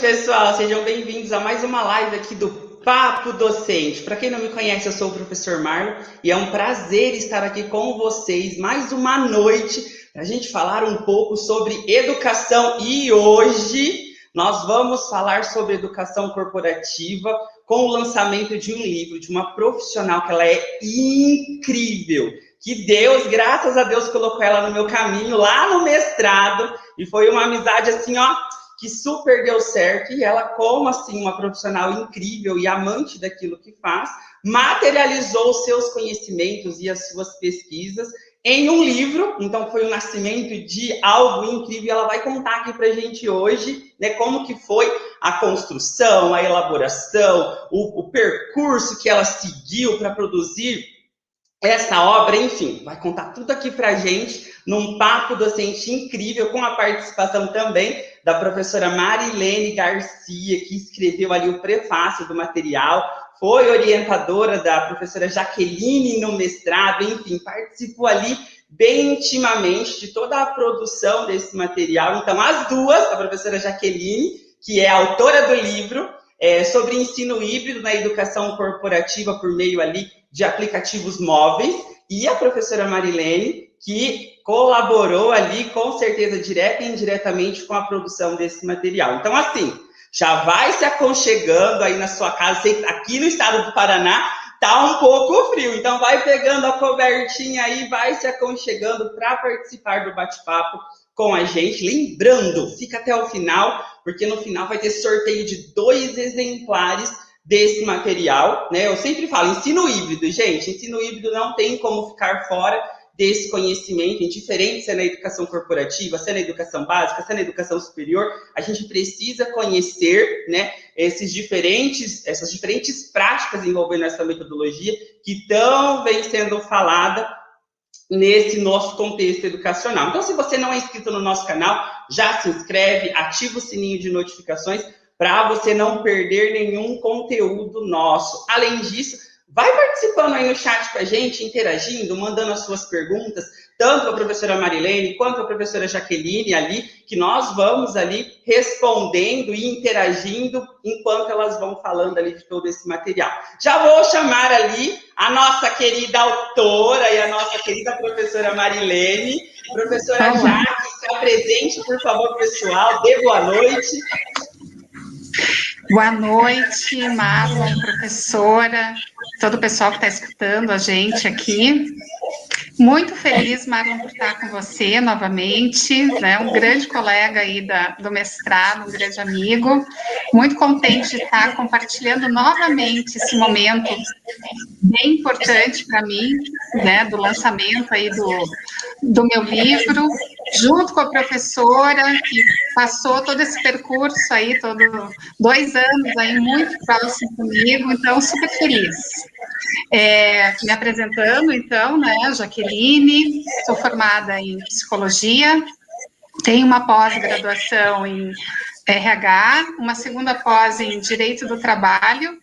pessoal, sejam bem-vindos a mais uma live aqui do Papo Docente. Para quem não me conhece, eu sou o professor Marlon e é um prazer estar aqui com vocês mais uma noite para a gente falar um pouco sobre educação. E hoje nós vamos falar sobre educação corporativa com o lançamento de um livro de uma profissional que ela é incrível. Que Deus, graças a Deus, colocou ela no meu caminho lá no mestrado e foi uma amizade assim, ó, que super deu certo, e ela, como assim, uma profissional incrível e amante daquilo que faz, materializou os seus conhecimentos e as suas pesquisas em um livro. Então foi o nascimento de algo incrível, e ela vai contar aqui pra gente hoje, né, como que foi a construção, a elaboração, o percurso que ela seguiu para produzir essa obra, enfim, vai contar tudo aqui pra gente num papo docente incrível, com a participação também da professora Marilene Garcia, que escreveu ali o prefácio do material, foi orientadora da professora Jaqueline no mestrado, enfim, participou ali bem intimamente de toda a produção desse material. Então, as duas, a professora Jaqueline, que é a autora do livro, sobre ensino híbrido na educação corporativa por meio ali de aplicativos móveis, e a professora Marilene, que colaborou ali, com certeza, direta e indiretamente com a produção desse material. Então, assim, já vai se aconchegando aí na sua casa. Aqui no estado do Paraná tá um pouco frio, então vai pegando a cobertinha aí, vai se aconchegando para participar do bate-papo com a gente. Lembrando, fica até o final, porque no final vai ter sorteio de 2 exemplares desse material, né? Eu sempre falo, ensino híbrido, gente, ensino híbrido não tem como ficar fora desse conhecimento, indiferente se é na educação corporativa, se é na educação básica, se é na educação superior, a gente precisa conhecer, né, essas diferentes práticas envolvendo essa metodologia que estão vem sendo falada nesse nosso contexto educacional. Então, se você não é inscrito no nosso canal, já se inscreve, ativa o sininho de notificações para você não perder nenhum conteúdo nosso. Além disso, vai participando aí no chat com a gente, interagindo, mandando as suas perguntas, tanto a professora Marilene quanto a professora Jaqueline ali, que nós vamos ali respondendo e interagindo enquanto elas vão falando ali de todo esse material. Já vou chamar ali a nossa querida autora e a nossa querida professora Marilene. Professora Jaque, se apresente, por favor, pessoal, dê boa noite. Boa noite, Marlon, professora, todo o pessoal que está escutando a gente aqui. Muito feliz, Marlon, por estar com você novamente, né? Um grande colega aí do mestrado, um grande amigo. Muito contente de estar compartilhando novamente esse momento bem importante para mim, né? Do lançamento aí do meu livro, junto com a professora, que passou todo esse percurso aí, 2 anos aí, muito próximo comigo, então, super feliz. Me apresentando, então, né, Jaqueline, sou formada em psicologia, tenho uma pós-graduação em RH, uma segunda pós em Direito do Trabalho,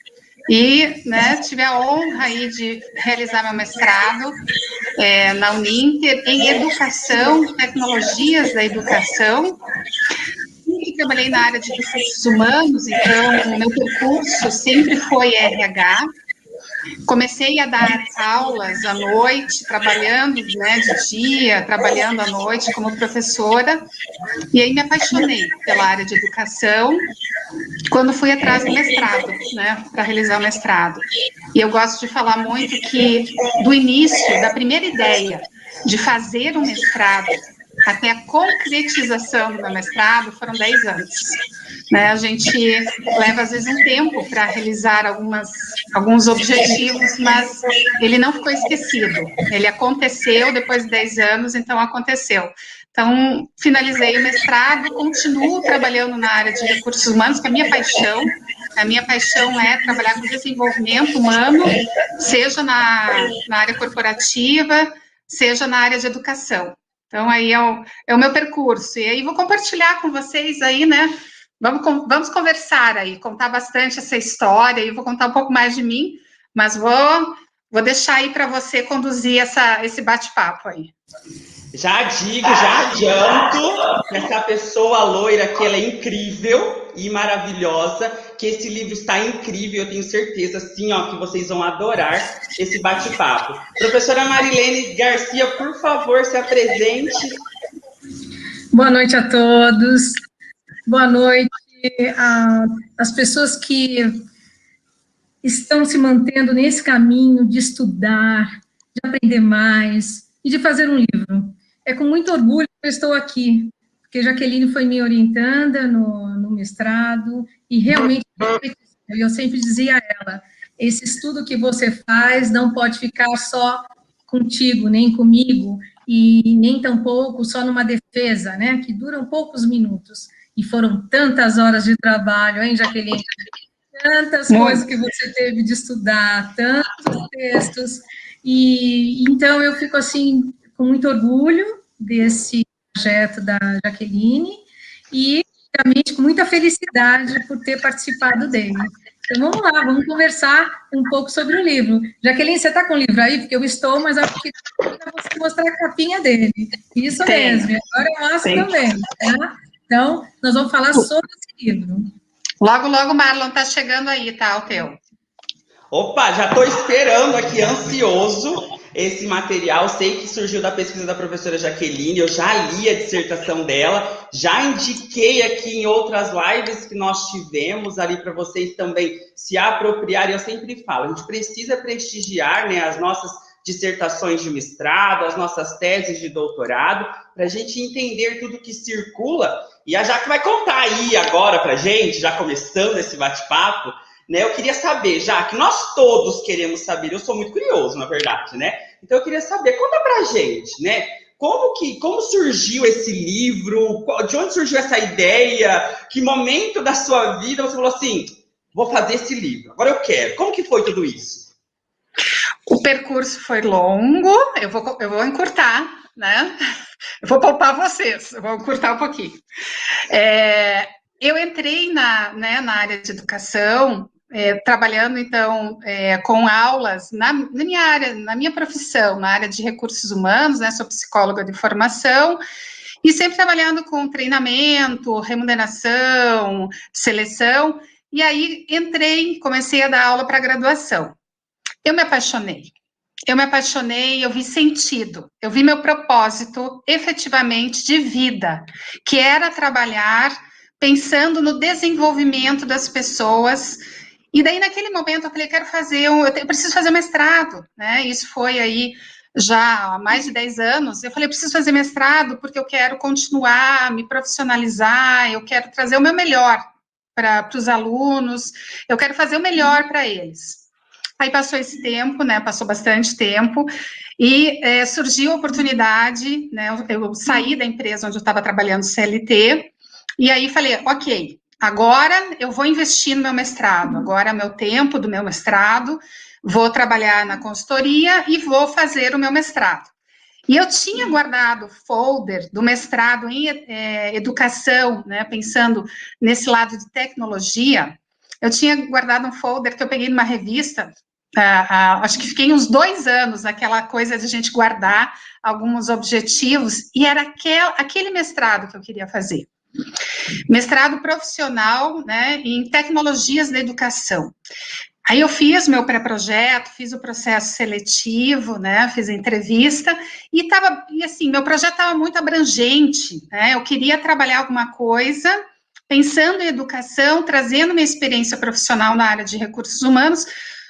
e, né, tive a honra aí de realizar meu mestrado na Uninter em Educação, Tecnologias da Educação. Sempre trabalhei na área de recursos humanos, então o meu percurso sempre foi RH. Comecei a dar aulas à noite, trabalhando, né, de dia, trabalhando à noite como professora, e aí me apaixonei pela área de educação quando fui atrás do mestrado, né, para realizar o mestrado. E eu gosto de falar muito que do início, da primeira ideia de fazer um mestrado até a concretização do meu mestrado foram 10 anos. Né? A gente leva, às vezes, um tempo para realizar alguns objetivos, mas ele não ficou esquecido. Ele aconteceu depois de 10 anos, então aconteceu. Então, finalizei o mestrado, continuo trabalhando na área de recursos humanos, que é a minha paixão. A minha paixão é trabalhar com desenvolvimento humano, seja na área corporativa, seja na área de educação. Então, aí é o meu percurso. E aí vou compartilhar com vocês aí, né? Vamos conversar aí, contar bastante essa história, e vou contar um pouco mais de mim, mas vou deixar aí para você conduzir esse bate-papo aí. Já digo, já adianto que essa pessoa loira aqui, ela é incrível, e maravilhosa, que esse livro está incrível, eu tenho certeza, sim, ó, que vocês vão adorar esse bate-papo. Professora Marilene Garcia, por favor, se apresente. Boa noite a todos, boa noite às pessoas que estão se mantendo nesse caminho de estudar, de aprender mais e de fazer um livro. É com muito orgulho que eu estou aqui, porque Jaqueline foi minha orientanda no mestrado, e realmente, eu sempre dizia a ela, esse estudo que você faz não pode ficar só contigo, nem comigo, e nem tampouco só numa defesa, né, que duram poucos minutos, e foram tantas horas de trabalho, hein, Jaqueline? Tantas coisas que você teve de estudar, tantos textos, e então eu fico, assim, com muito orgulho desse projeto da Jaqueline, e, realmente, com muita felicidade por ter participado dele. Então, vamos lá, vamos conversar um pouco sobre o livro. Jaqueline, você está com o livro aí? Porque eu estou, mas acho que para você mostrar a capinha dele. Isso mesmo, agora eu mostro também, tá? Então, nós vamos falar sobre esse livro. Logo, logo, Marlon, tá chegando aí, tá, o teu. Opa, já estou esperando aqui, ansioso, esse material. Sei que surgiu da pesquisa da professora Jaqueline, eu já li a dissertação dela, já indiquei aqui em outras lives que nós tivemos ali para vocês também se apropriarem. Eu sempre falo, a gente precisa prestigiar, né, as nossas dissertações de mestrado, as nossas teses de doutorado, para a gente entender tudo que circula. E a Jaque vai contar aí agora para a gente, já começando esse bate-papo, né? Eu queria saber, Jaque, nós todos queremos saber, eu sou muito curioso, na verdade, né? Então eu queria saber, conta para a gente, né? Como surgiu esse livro? De onde surgiu essa ideia? Que momento da sua vida você falou assim, vou fazer esse livro, agora eu quero. Como que foi tudo isso? O percurso foi longo, eu vou encurtar, né? Eu vou poupar vocês, eu vou encurtar um pouquinho. Eu entrei na área de educação, trabalhando, então, com aulas na minha área, na minha profissão, na área de recursos humanos, né? Sou psicóloga de formação, e sempre trabalhando com treinamento, remuneração, seleção, e aí comecei a dar aula para graduação. Eu me apaixonei, eu vi sentido, eu vi meu propósito efetivamente de vida, que era trabalhar pensando no desenvolvimento das pessoas, e daí naquele momento eu falei, eu preciso fazer mestrado, né, isso foi aí já há mais de 10 anos, eu falei, eu preciso fazer mestrado porque eu quero continuar, me profissionalizar, eu quero trazer o meu melhor para os alunos, eu quero fazer o melhor para eles. Aí passou esse tempo, né, passou bastante tempo, e surgiu a oportunidade, né, eu saí da empresa onde eu estava trabalhando CLT, e aí falei, ok, agora eu vou investir no meu mestrado, agora é meu tempo do meu mestrado, vou trabalhar na consultoria e vou fazer o meu mestrado. E eu tinha guardado o folder do mestrado em educação, né, pensando nesse lado de tecnologia. Eu tinha guardado um folder que eu peguei numa revista, acho que fiquei uns 2 anos naquela coisa de a gente guardar alguns objetivos, e era aquele mestrado que eu queria fazer. Mestrado profissional, né, em tecnologias da educação. Aí eu fiz meu pré-projeto, fiz o processo seletivo, né, fiz a entrevista, e assim, meu projeto estava muito abrangente, né, eu queria trabalhar alguma coisa pensando em educação, trazendo minha experiência profissional na área de recursos humanos,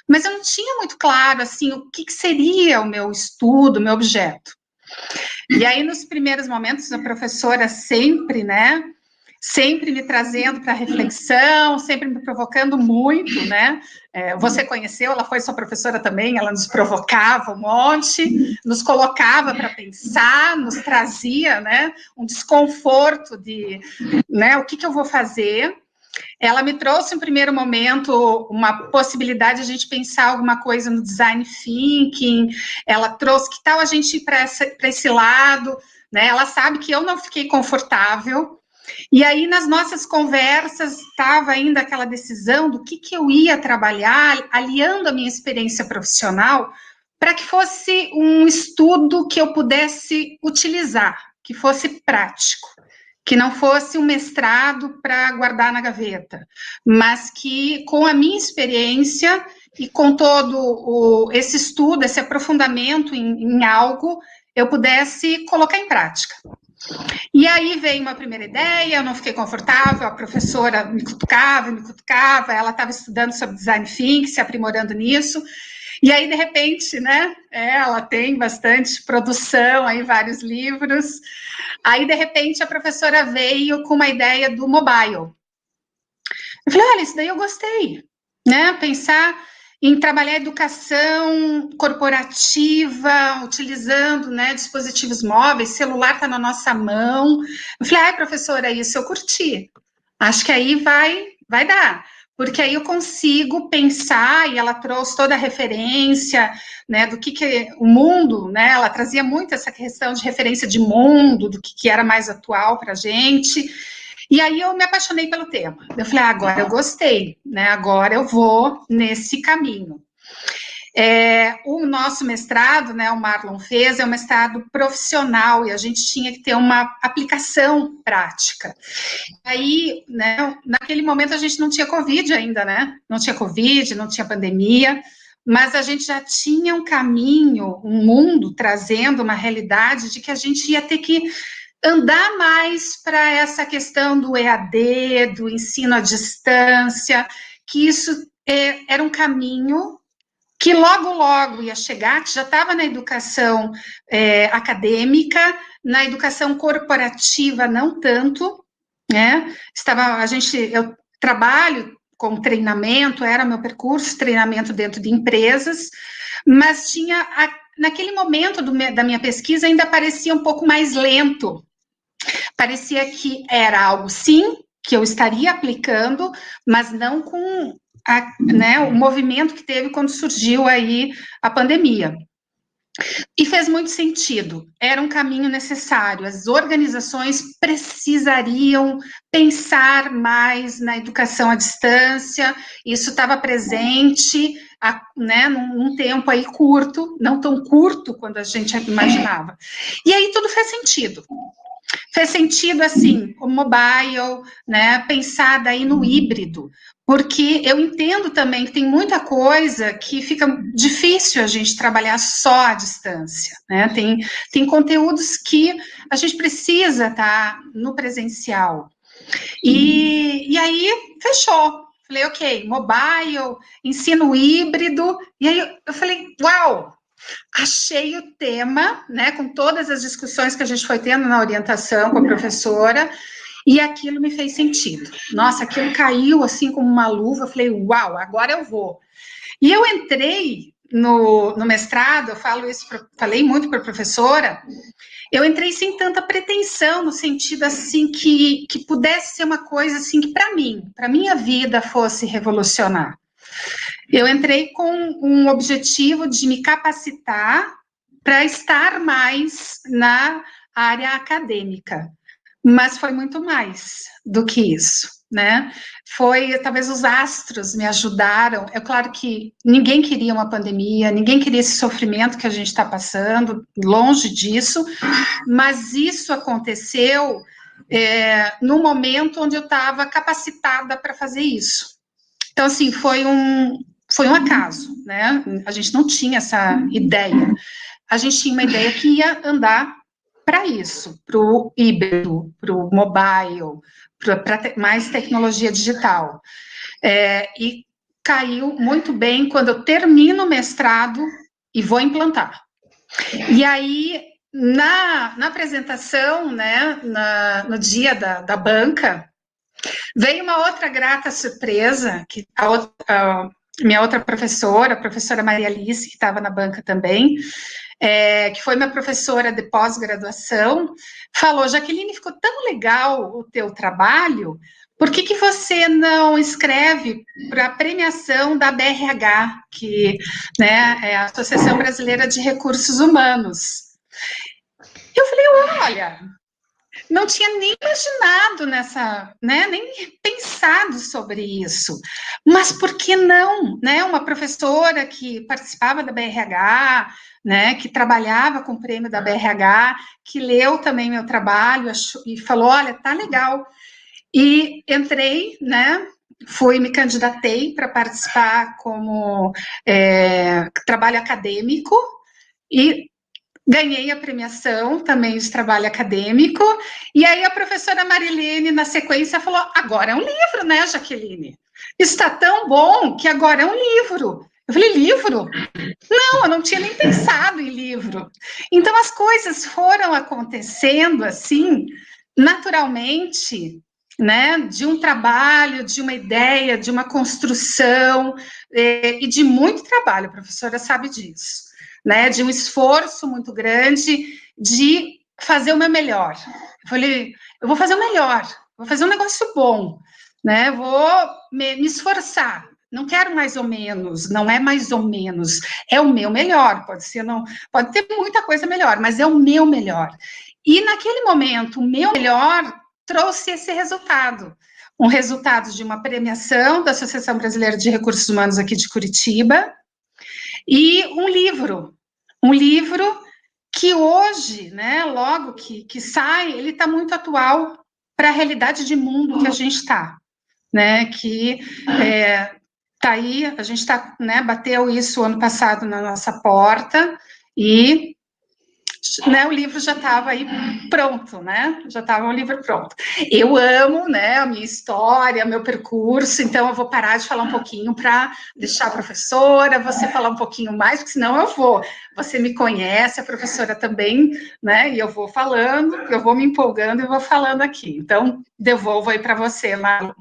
mas eu não tinha muito claro, assim, o que seria o meu estudo, o meu objeto. E aí, nos primeiros momentos, a professora sempre, né, sempre me trazendo para reflexão, sempre me provocando muito, né, você conheceu, ela foi sua professora também, ela nos provocava um monte, nos colocava para pensar, nos trazia, né, um desconforto de, né, o que eu vou fazer. Ela me trouxe, em primeiro momento, uma possibilidade de a gente pensar alguma coisa no design thinking, ela trouxe, que tal a gente ir para esse lado, né, ela sabe que eu não fiquei confortável, e aí nas nossas conversas estava ainda aquela decisão do que eu ia trabalhar, aliando a minha experiência profissional, para que fosse um estudo que eu pudesse utilizar, que fosse prático. que não fosse um mestrado para guardar na gaveta, mas que, com a minha experiência e com todo esse estudo, esse aprofundamento em algo, eu pudesse colocar em prática. E aí veio uma primeira ideia, eu não fiquei confortável, a professora me cutucava, ela estava estudando sobre design thinking, se aprimorando nisso, e aí, de repente, né, ela tem bastante produção, aí vários livros, aí, de repente, a professora veio com uma ideia do mobile. Eu falei, olha, isso daí eu gostei, né, pensar em trabalhar educação corporativa, utilizando, né, dispositivos móveis, celular está na nossa mão. Eu falei, ai, professora, isso eu curti. Acho que aí vai dar. Porque aí eu consigo pensar, e ela trouxe toda a referência, né, do que o mundo, né, ela trazia muito essa questão de referência de mundo, do que era mais atual para a gente. E aí eu me apaixonei pelo tema. Eu falei, agora eu gostei, né? Agora eu vou nesse caminho. O nosso mestrado, né, o Marlon fez, é um mestrado profissional e a gente tinha que ter uma aplicação prática. Aí, né, naquele momento a gente não tinha Covid ainda, né? Não tinha Covid, não tinha pandemia, mas a gente já tinha um caminho, um mundo trazendo uma realidade de que a gente ia ter que andar mais para essa questão do EAD, do ensino à distância, que isso era um caminho que logo ia chegar, que já estava na educação acadêmica, na educação corporativa não tanto, né? Eu trabalho com treinamento, era meu percurso, treinamento dentro de empresas, mas naquele momento da minha pesquisa ainda parecia um pouco mais lento. Parecia que era algo, sim, que eu estaria aplicando, mas não com o movimento que teve quando surgiu aí a pandemia. E fez muito sentido, era um caminho necessário, as organizações precisariam pensar mais na educação à distância, isso estava presente, né, num tempo aí curto, não tão curto quanto a gente imaginava. E aí tudo fez sentido. Fez sentido, assim, o mobile, né, pensar daí no híbrido, porque eu entendo também que tem muita coisa que fica difícil a gente trabalhar só à distância, né, tem conteúdos que a gente precisa estar no presencial, e aí fechou. Falei, ok, mobile, ensino híbrido, e aí eu falei, uau, achei o tema, né, com todas as discussões que a gente foi tendo na orientação com a professora, e aquilo me fez sentido. Nossa, aquilo caiu assim como uma luva, eu falei, uau, agora eu vou. E eu entrei no mestrado, eu falei muito para a professora, eu entrei sem tanta pretensão, no sentido assim, que pudesse ser uma coisa assim, que para minha vida fosse revolucionar. Eu entrei com um objetivo de me capacitar para estar mais na área acadêmica, mas foi muito mais do que isso, né? Talvez os astros me ajudaram. É claro que ninguém queria uma pandemia, ninguém queria esse sofrimento que a gente está passando, longe disso, mas isso aconteceu no momento onde eu estava capacitada para fazer isso. Então, assim, foi um acaso, né? A gente não tinha essa ideia. A gente tinha uma ideia que ia andar para isso, para o híbrido, para o mobile, para mais tecnologia digital. E caiu muito bem quando eu termino o mestrado e vou implantar. E aí, na apresentação, né, no dia da banca, veio uma outra grata surpresa, que minha outra professora, a professora Maria Alice, que estava na banca também, que foi minha professora de pós-graduação, falou, Jaqueline, ficou tão legal o teu trabalho, por que você não escreve para a premiação da BRH, que, né, é a Associação Brasileira de Recursos Humanos? Eu falei, olha, não tinha nem imaginado nessa, né, nem pensado sobre isso. Mas por que não, né? Uma professora que participava da BRH, né, que trabalhava com o prêmio da BRH, que leu também meu trabalho e falou, olha, tá legal. E entrei, né, me candidatei para participar como trabalho acadêmico e ganhei a premiação também de trabalho acadêmico, e aí a professora Marilene, na sequência, falou, agora é um livro, né, Jaqueline? Está tão bom que agora é um livro. Eu falei, livro? Não, eu não tinha nem pensado em livro. Então, as coisas foram acontecendo assim, naturalmente, né, de um trabalho, de uma ideia, de uma construção, e de muito trabalho, a professora sabe disso, né, de um esforço muito grande de fazer o meu melhor. Eu falei, eu vou fazer o melhor, vou fazer um negócio bom, né, vou me esforçar. Não quero mais ou menos, não é mais ou menos, é o meu melhor, pode ser, não, pode ter muita coisa melhor, mas é o meu melhor. E naquele momento, o meu melhor trouxe esse resultado, um resultado de uma premiação da Associação Brasileira de Recursos Humanos aqui de Curitiba, e um livro que hoje, né, logo que sai, ele está muito atual para a realidade de mundo que a gente está, né, que tá aí, a gente tá, né, bateu isso ano passado na nossa porta e, né, o livro já estava aí pronto, né, já estava o livro pronto. Eu amo, né, a minha história, meu percurso, então eu vou parar de falar um pouquinho para deixar a professora, você falar um pouquinho mais, porque senão eu vou. Você me conhece, a professora também, né, e eu vou falando, eu vou me empolgando e vou falando aqui. Então, devolvo aí para você, Marlon.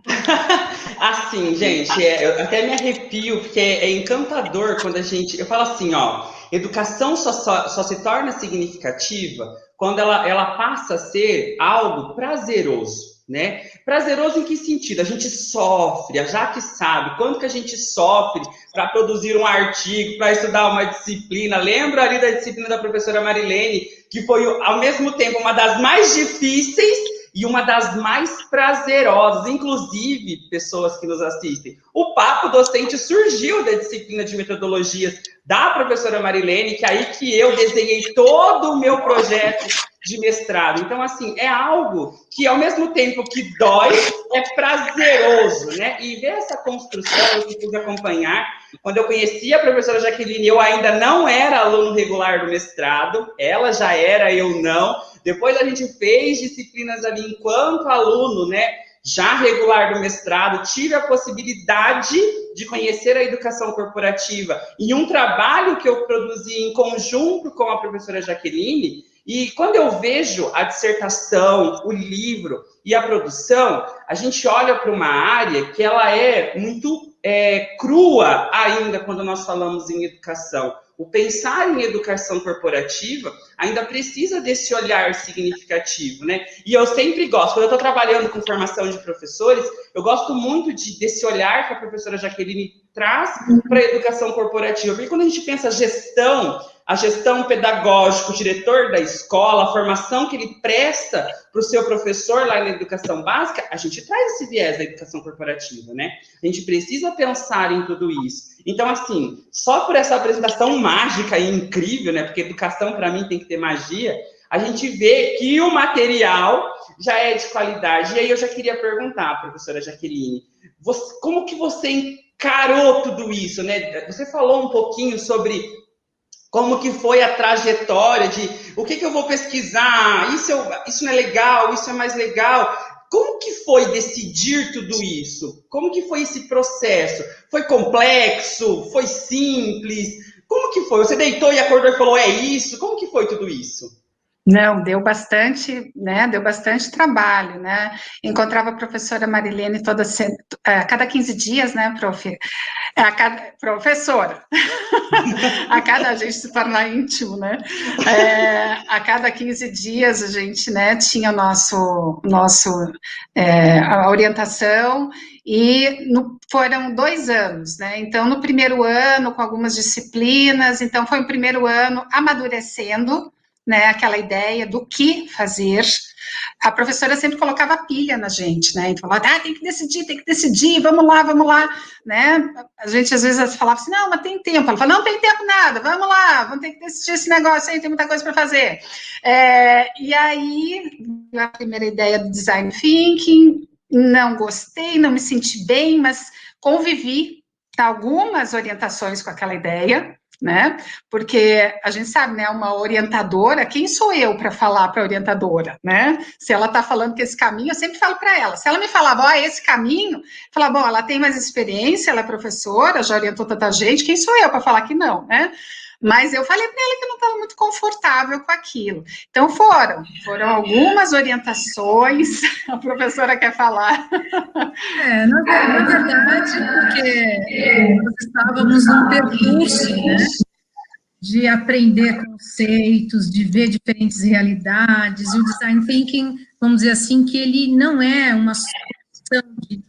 Assim, gente, eu até me arrepio, porque é encantador quando a gente. Eu falo assim, ó, educação só se torna significativa quando ela passa a ser algo prazeroso, né? Prazeroso em que sentido? A gente sofre, a Jaque sabe quanto que a gente sofre para produzir um artigo, para estudar uma disciplina. Lembro ali da disciplina da professora Marilene, que foi ao mesmo tempo uma das mais difíceis e uma das mais prazerosas, inclusive, pessoas que nos assistem. O Papo Docente surgiu da disciplina de metodologias da professora Marilene, que é aí que eu desenhei todo o meu projeto de mestrado. Então, assim, é algo que, ao mesmo tempo que dói, é prazeroso, né? E ver essa construção, eu pude acompanhar. Quando eu conheci a professora Jaqueline, eu ainda não era aluno regular do mestrado, ela já era, eu não. Depois a gente fez disciplinas ali enquanto aluno, né, já regular do mestrado, tive a possibilidade de conhecer a educação corporativa em um trabalho que eu produzi em conjunto com a professora Jaqueline, e quando eu vejo a dissertação, o livro e a produção, a gente olha para uma área que ela é muito crua ainda quando nós falamos em educação. O pensar em educação corporativa ainda precisa desse olhar significativo, né? E eu sempre gosto, quando eu estou trabalhando com formação de professores, eu gosto muito desse olhar que a professora Jaqueline traz para a educação corporativa. Porque quando a gente pensa a gestão pedagógica, o diretor da escola, a formação que ele presta para o seu professor lá na educação básica, a gente traz esse viés da educação corporativa, né? A gente precisa pensar em tudo isso. Então, assim, só por essa apresentação mágica e incrível, né? Porque educação, para mim, tem que ter magia, a gente vê que o material já é de qualidade. E aí eu já queria perguntar, professora Jaqueline, como que você encarou tudo isso, né? Você falou um pouquinho sobre como que foi a trajetória de o que eu vou pesquisar, isso não é legal, isso é mais legal. Como que foi decidir tudo isso? Como que foi esse processo? Foi complexo? Foi simples? Como que foi? Você deitou e acordou e falou, é isso? Como que foi tudo isso? Não, deu bastante, né? Deu bastante trabalho, né? Encontrava a professora Marilene a cada 15 dias, né, prof? Professora, a gente se torna íntimo, né? A cada 15 dias a gente, né, tinha a orientação e foram 2 anos, né? Então, no primeiro ano, com algumas disciplinas, então foi o primeiro ano amadurecendo, né, aquela ideia do que fazer, a professora sempre colocava pilha na gente, né, então falava, tem que decidir, vamos lá, né, a gente às vezes falava assim, não, mas tem tempo, ela falava, não tem tempo nada, vamos lá, vamos ter que decidir esse negócio aí, tem muita coisa para fazer, e aí, a primeira ideia do Design Thinking, não gostei, não me senti bem, mas convivi algumas orientações com aquela ideia, né? Porque a gente sabe, né? Uma orientadora, quem sou eu para falar para a orientadora, né? Se ela está falando que esse caminho, eu sempre falo para ela. Se ela me falava, esse caminho, eu falava, bom, ela tem mais experiência, ela é professora, já orientou tanta gente, quem sou eu para falar que não, né? Mas eu falei para ela que eu não estava muito confortável com aquilo. Então foram algumas orientações. A professora quer falar. Na verdade, porque nós estávamos num percurso, né, de aprender conceitos, de ver diferentes realidades, e o Design Thinking, vamos dizer assim, que ele não é uma solução de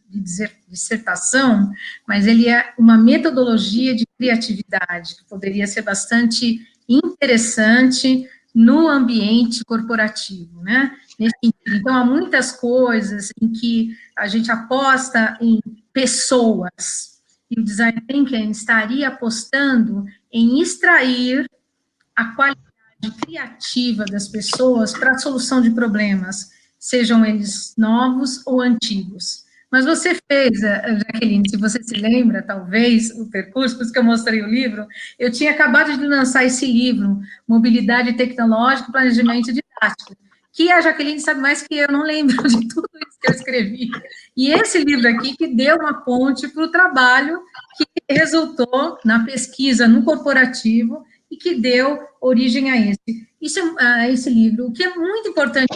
dissertação, mas ele é uma metodologia de criatividade, que poderia ser bastante interessante no ambiente corporativo, né? Então, há muitas coisas em que a gente aposta em pessoas, e o Design Thinking estaria apostando em extrair a qualidade criativa das pessoas para a solução de problemas, sejam eles novos ou antigos. Mas você fez, Jaqueline, se você se lembra, talvez, o percurso, por isso que eu mostrei o livro, eu tinha acabado de lançar esse livro, Mobilidade Tecnológica e Planejamento Didático, que a Jaqueline sabe mais que eu, não lembro de tudo isso que eu escrevi. E esse livro aqui que deu uma ponte para o trabalho que resultou na pesquisa no corporativo e que deu origem a esse livro. O que é muito importante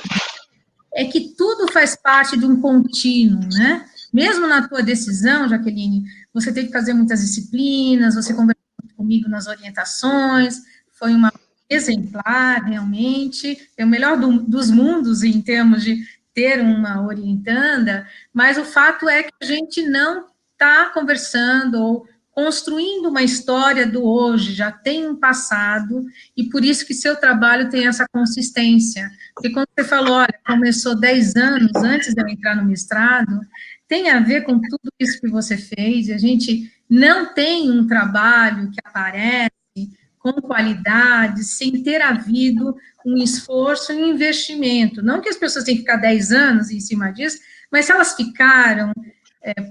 é que tudo faz parte de um contínuo, né? Mesmo na tua decisão, Jaqueline, você tem que fazer muitas disciplinas, você conversou comigo nas orientações, foi uma exemplar, realmente, é o melhor dos mundos em termos de ter uma orientanda, mas o fato é que a gente não está conversando ou construindo uma história do hoje, já tem um passado, e por isso que seu trabalho tem essa consistência. Porque quando você falou, olha, começou 10 anos antes de eu entrar no mestrado, tem a ver com tudo isso que você fez, e a gente não tem um trabalho que aparece com qualidade, sem ter havido um esforço e um investimento. Não que as pessoas tenham que ficar 10 anos em cima disso, mas se elas ficaram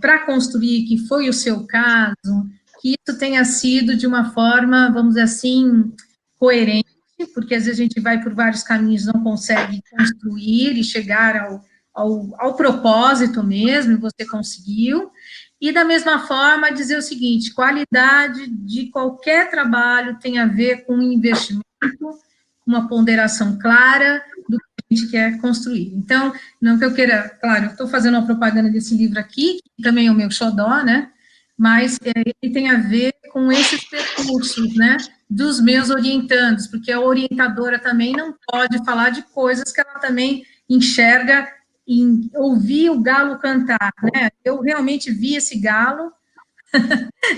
para construir, que foi o seu caso, que isso tenha sido de uma forma, vamos dizer assim, coerente, porque às vezes a gente vai por vários caminhos, não consegue construir e chegar ao propósito mesmo, e você conseguiu. E da mesma forma, dizer o seguinte, qualidade de qualquer trabalho tem a ver com investimento, uma ponderação clara do que a gente quer construir. Então, não que eu queira, claro, eu estou fazendo uma propaganda desse livro aqui, que também é o meu xodó, né, mas ele tem a ver com esses percursos, né, dos meus orientandos, porque a orientadora também não pode falar de coisas que ela também enxerga em ouvir o galo cantar, né? Eu realmente vi esse galo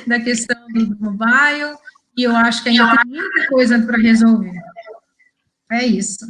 da questão do mobile, e eu acho que ainda tem muita coisa para resolver. É isso.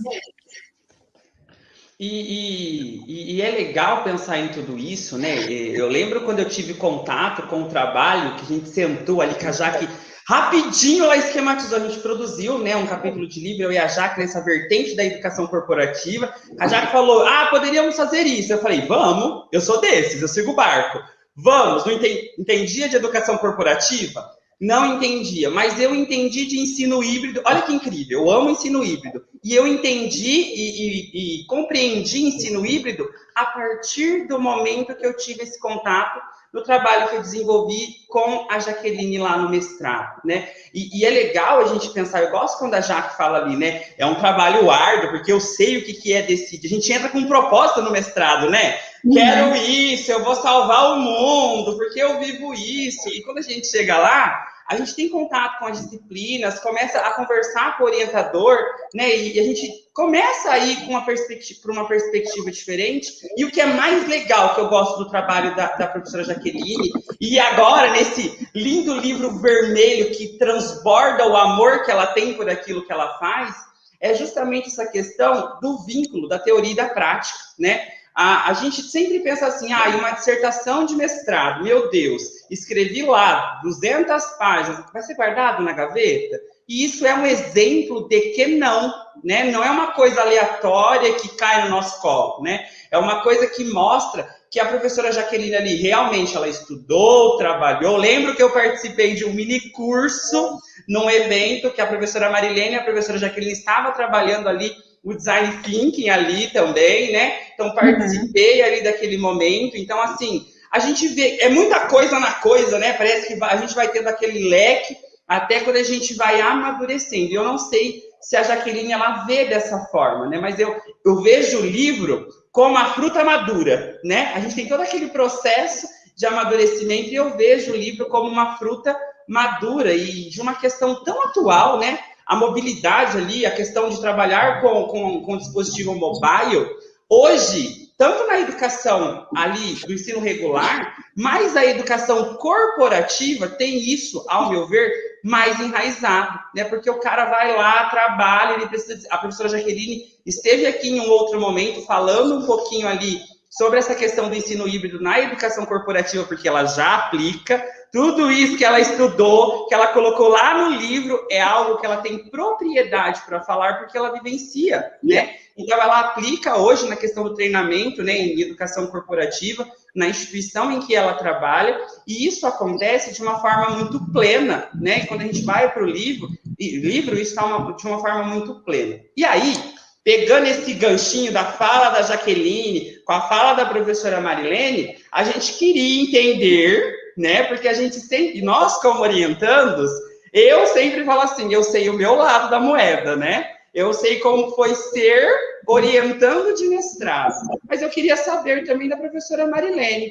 E é legal pensar em tudo isso, né? Eu lembro quando eu tive contato com o trabalho, que a gente sentou ali com a Jaque, rapidinho ela esquematizou, a gente produziu, né, um capítulo de livro, eu e a Jaque, nessa vertente da educação corporativa. A Jaque falou, poderíamos fazer isso. Eu falei, vamos, eu sou desses, eu sigo o barco. Vamos, não entendia de educação corporativa? Não entendia, mas eu entendi de ensino híbrido. Olha que incrível, eu amo ensino híbrido. E eu entendi e compreendi ensino híbrido a partir do momento que eu tive esse contato no trabalho que eu desenvolvi com a Jaqueline lá no mestrado, né? E é legal a gente pensar, eu gosto quando a Jaque fala ali, né? É um trabalho árduo, porque eu sei o que é decidir. A gente entra com um propósito no mestrado, né? Quero isso, eu vou salvar o mundo, porque eu vivo isso. E quando a gente chega lá, a gente tem contato com as disciplinas, começa a conversar com o orientador, né? E a gente começa a ir com para uma perspectiva diferente. E o que é mais legal, que eu gosto do trabalho da professora Jaqueline, e agora nesse lindo livro vermelho que transborda o amor que ela tem por aquilo que ela faz, é justamente essa questão do vínculo da teoria e da prática, né? A gente sempre pensa assim, uma dissertação de mestrado, meu Deus, escrevi lá 200 páginas, vai ser guardado na gaveta? E isso é um exemplo de que não, né? Não é uma coisa aleatória que cai no nosso colo, né? É uma coisa que mostra que a professora Jaqueline ali realmente ela estudou, trabalhou. Lembro que eu participei de um mini curso num evento que a professora Marilene e a professora Jaqueline estavam trabalhando ali o design thinking ali também, né? Então participei ali daquele momento. Então, assim, a gente vê, é muita coisa na coisa, né? Parece que a gente vai tendo aquele leque até quando a gente vai amadurecendo. Eu não sei se a Jaqueline ela vê dessa forma, né? Mas eu vejo o livro como a fruta madura, né? A gente tem todo aquele processo de amadurecimento e eu vejo o livro como uma fruta madura e de uma questão tão atual, né? A mobilidade ali, a questão de trabalhar com dispositivo mobile, hoje, tanto na educação ali do ensino regular, mas a educação corporativa tem isso, ao meu ver, mais enraizado, né? Porque o cara vai lá, trabalha, ele precisa. A professora Jaqueline esteve aqui em um outro momento falando um pouquinho ali sobre essa questão do ensino híbrido na educação corporativa, porque ela já aplica. Tudo isso que ela estudou, que ela colocou lá no livro, é algo que ela tem propriedade para falar, porque ela vivencia, né? Então, ela aplica hoje na questão do treinamento, né, em educação corporativa, na instituição em que ela trabalha, e isso acontece de uma forma muito plena, né? E quando a gente vai para o livro isso está de uma forma muito plena. E aí, pegando esse ganchinho da fala da Jaqueline, com a fala da professora Marilene, a gente queria entender, né? Porque a gente sempre, nós como orientandos, eu sempre falo assim, eu sei o meu lado da moeda, né? Eu sei como foi ser orientando de mestrado. Mas eu queria saber também da professora Marilene,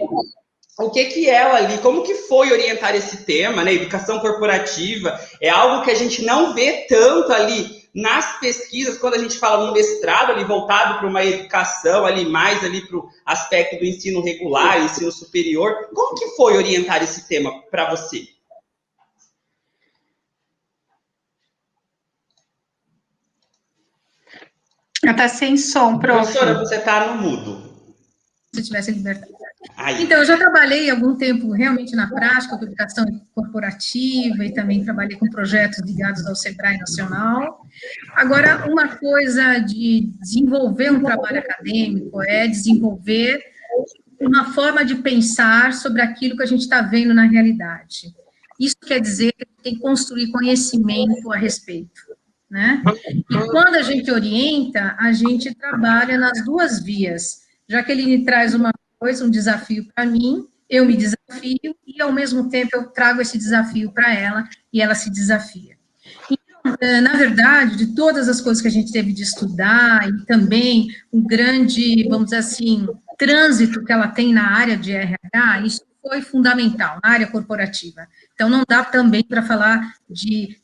o que ela ali, como que foi orientar esse tema, né? Educação corporativa, é algo que a gente não vê tanto ali nas pesquisas, quando a gente fala num mestrado ali voltado para uma educação ali mais ali para o aspecto do ensino regular, ensino superior. Como que foi orientar esse tema para você? Está sem som, prof. Professora, você está no mudo. Se tivesse liberdade. Então, eu já trabalhei algum tempo realmente na prática com educação corporativa e também trabalhei com projetos ligados ao Sebrae Nacional. Agora, uma coisa de desenvolver um trabalho acadêmico é desenvolver uma forma de pensar sobre aquilo que a gente está vendo na realidade. Isso quer dizer que tem que construir conhecimento a respeito, né? E quando a gente orienta, a gente trabalha nas duas vias. Jaqueline traz uma coisa, um desafio para mim, eu me desafio e, ao mesmo tempo, eu trago esse desafio para ela e ela se desafia. Então, na verdade, de todas as coisas que a gente teve de estudar e também um grande, vamos dizer assim, trânsito que ela tem na área de RH, isso foi fundamental, na área corporativa. Então, não dá também para falar de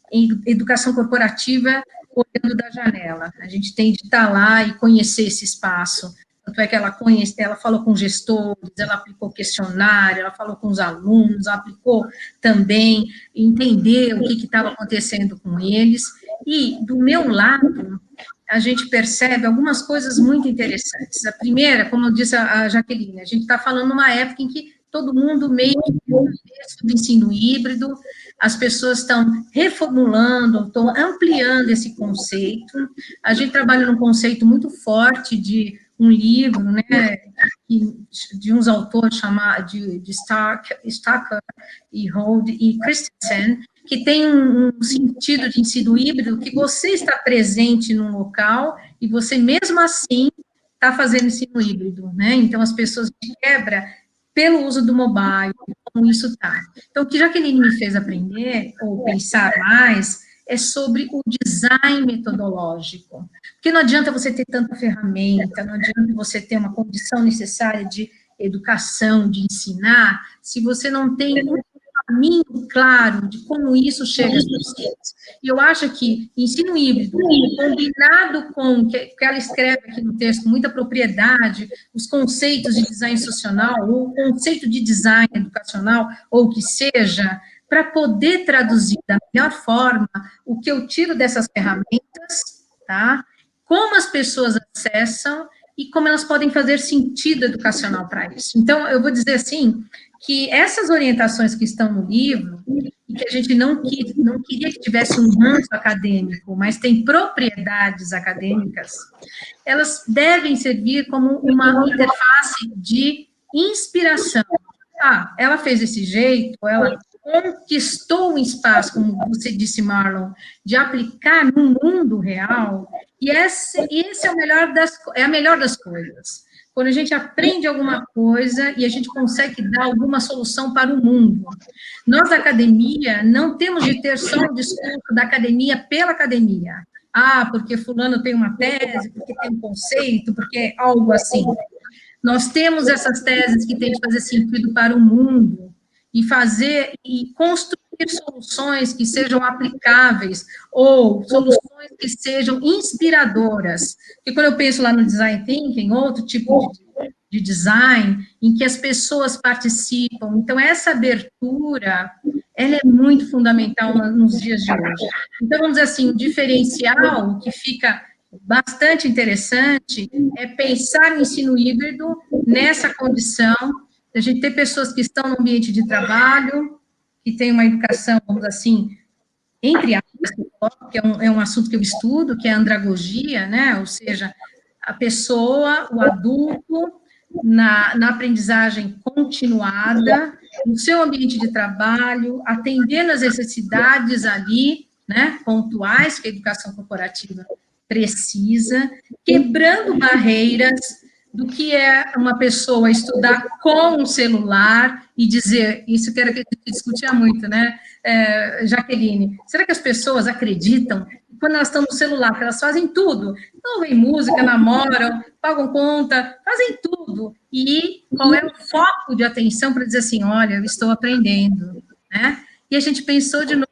educação corporativa olhando da janela. A gente tem de estar lá e conhecer esse espaço. Tanto é que ela falou com gestores, ela aplicou questionário, ela falou com os alunos, aplicou também, entender o que estava acontecendo com eles. E, do meu lado, a gente percebe algumas coisas muito interessantes. A primeira, como disse a Jaqueline, a gente está falando numa época em que todo mundo meio que do ensino híbrido, as pessoas estão reformulando, estão ampliando esse conceito. A gente trabalha num conceito muito forte de um livro, né, de uns autores chamados de Stacker e Hold e Christensen, que tem um sentido de ensino híbrido que você está presente num local e você, mesmo assim, está fazendo ensino híbrido, né? Então, as pessoas quebram pelo uso do mobile, como isso está. Então, o que Jaqueline me fez aprender, ou pensar mais, é sobre o design metodológico. Porque não adianta você ter tanta ferramenta, não adianta você ter uma condição necessária de educação, de ensinar, se você não tem um caminho claro de como isso chega às pessoas. E eu acho que ensino híbrido, combinado com o que ela escreve aqui no texto, muita propriedade, os conceitos de design institucional, ou o conceito de design educacional, ou o que seja, para poder traduzir da melhor forma o que eu tiro dessas ferramentas tá? Como as pessoas acessam e como elas podem fazer sentido educacional para isso. Então, eu vou dizer assim, que essas orientações que estão no livro, e que a gente não queria que tivesse um ranço acadêmico, mas tem propriedades acadêmicas, elas devem servir como uma interface de inspiração. Ah, ela fez desse jeito, ela conquistou um espaço, como você disse, Marlon, de aplicar no mundo real, e esse é a melhor das coisas. Quando a gente aprende alguma coisa e a gente consegue dar alguma solução para o mundo. Nós, da academia, não temos de ter só o discurso da academia pela academia. Ah, porque fulano tem uma tese, porque tem um conceito, porque algo assim. Nós temos essas teses que têm de fazer sentido para o mundo e fazer e construir soluções que sejam aplicáveis ou soluções que sejam inspiradoras. Porque quando eu penso lá no design thinking, outro tipo de design, em que as pessoas participam, então essa abertura, ela é muito fundamental nos dias de hoje. Então, vamos dizer assim, o diferencial que fica bastante interessante é pensar no ensino híbrido nessa condição, a gente ter pessoas que estão no ambiente de trabalho, que têm uma educação, vamos dizer assim, entre aspas, que é um assunto que eu estudo, que é a andragogia, né, ou seja, a pessoa, o adulto, na aprendizagem continuada, no seu ambiente de trabalho, atendendo às necessidades ali, né, pontuais que a educação corporativa precisa, quebrando barreiras do que é uma pessoa estudar com o celular e dizer, isso que era que a gente discutia muito, né, Jaqueline, será que as pessoas acreditam que quando elas estão no celular, que elas fazem tudo, ouvem música, namoram, pagam conta, fazem tudo, e qual é o foco de atenção para dizer assim, olha, eu estou aprendendo, né? E a gente pensou de novo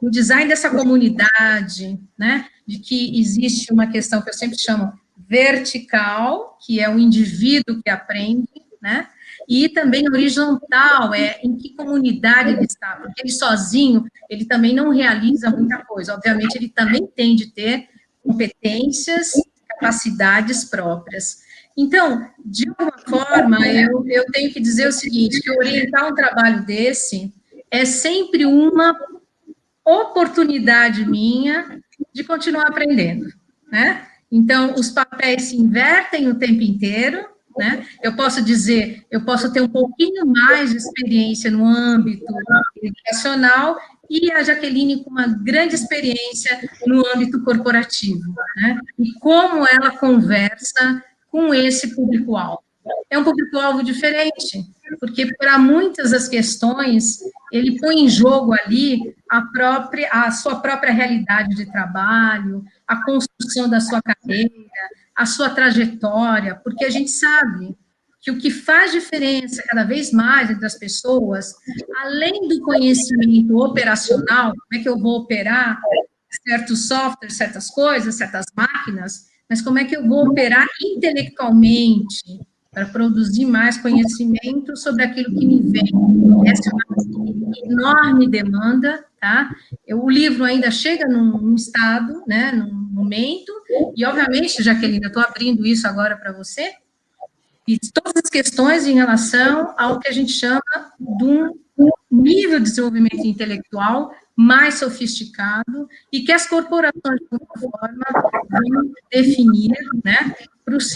no design dessa comunidade, né, de que existe uma questão que eu sempre chamo vertical, que é o indivíduo que aprende, né, e também horizontal, em que comunidade ele está, porque ele sozinho, ele também não realiza muita coisa, obviamente ele também tem de ter competências, capacidades próprias. Então, de alguma forma, eu tenho que dizer o seguinte, que orientar um trabalho desse é sempre uma oportunidade minha de continuar aprendendo, né? Então, os papéis se invertem o tempo inteiro, né? Eu posso dizer, eu posso ter um pouquinho mais de experiência no âmbito educacional e a Jaqueline com uma grande experiência no âmbito corporativo, né? E como ela conversa com esse público-alvo. É um público-alvo diferente, porque para muitas das questões, ele põe em jogo ali a sua própria realidade de trabalho, a construção da sua carreira, a sua trajetória, porque a gente sabe que o que faz diferença cada vez mais entre as pessoas, além do conhecimento operacional, como é que eu vou operar certos softwares, certas coisas, certas máquinas, mas como é que eu vou operar intelectualmente para produzir mais conhecimento sobre aquilo que me vem. Essa é uma enorme demanda, tá? O livro ainda chega num estado, né, num momento, e obviamente, Jaqueline, eu estou abrindo isso agora para você, e todas as questões em relação ao que a gente chama de um nível de desenvolvimento intelectual mais sofisticado e que as corporações, de alguma forma, vão definir, né, para os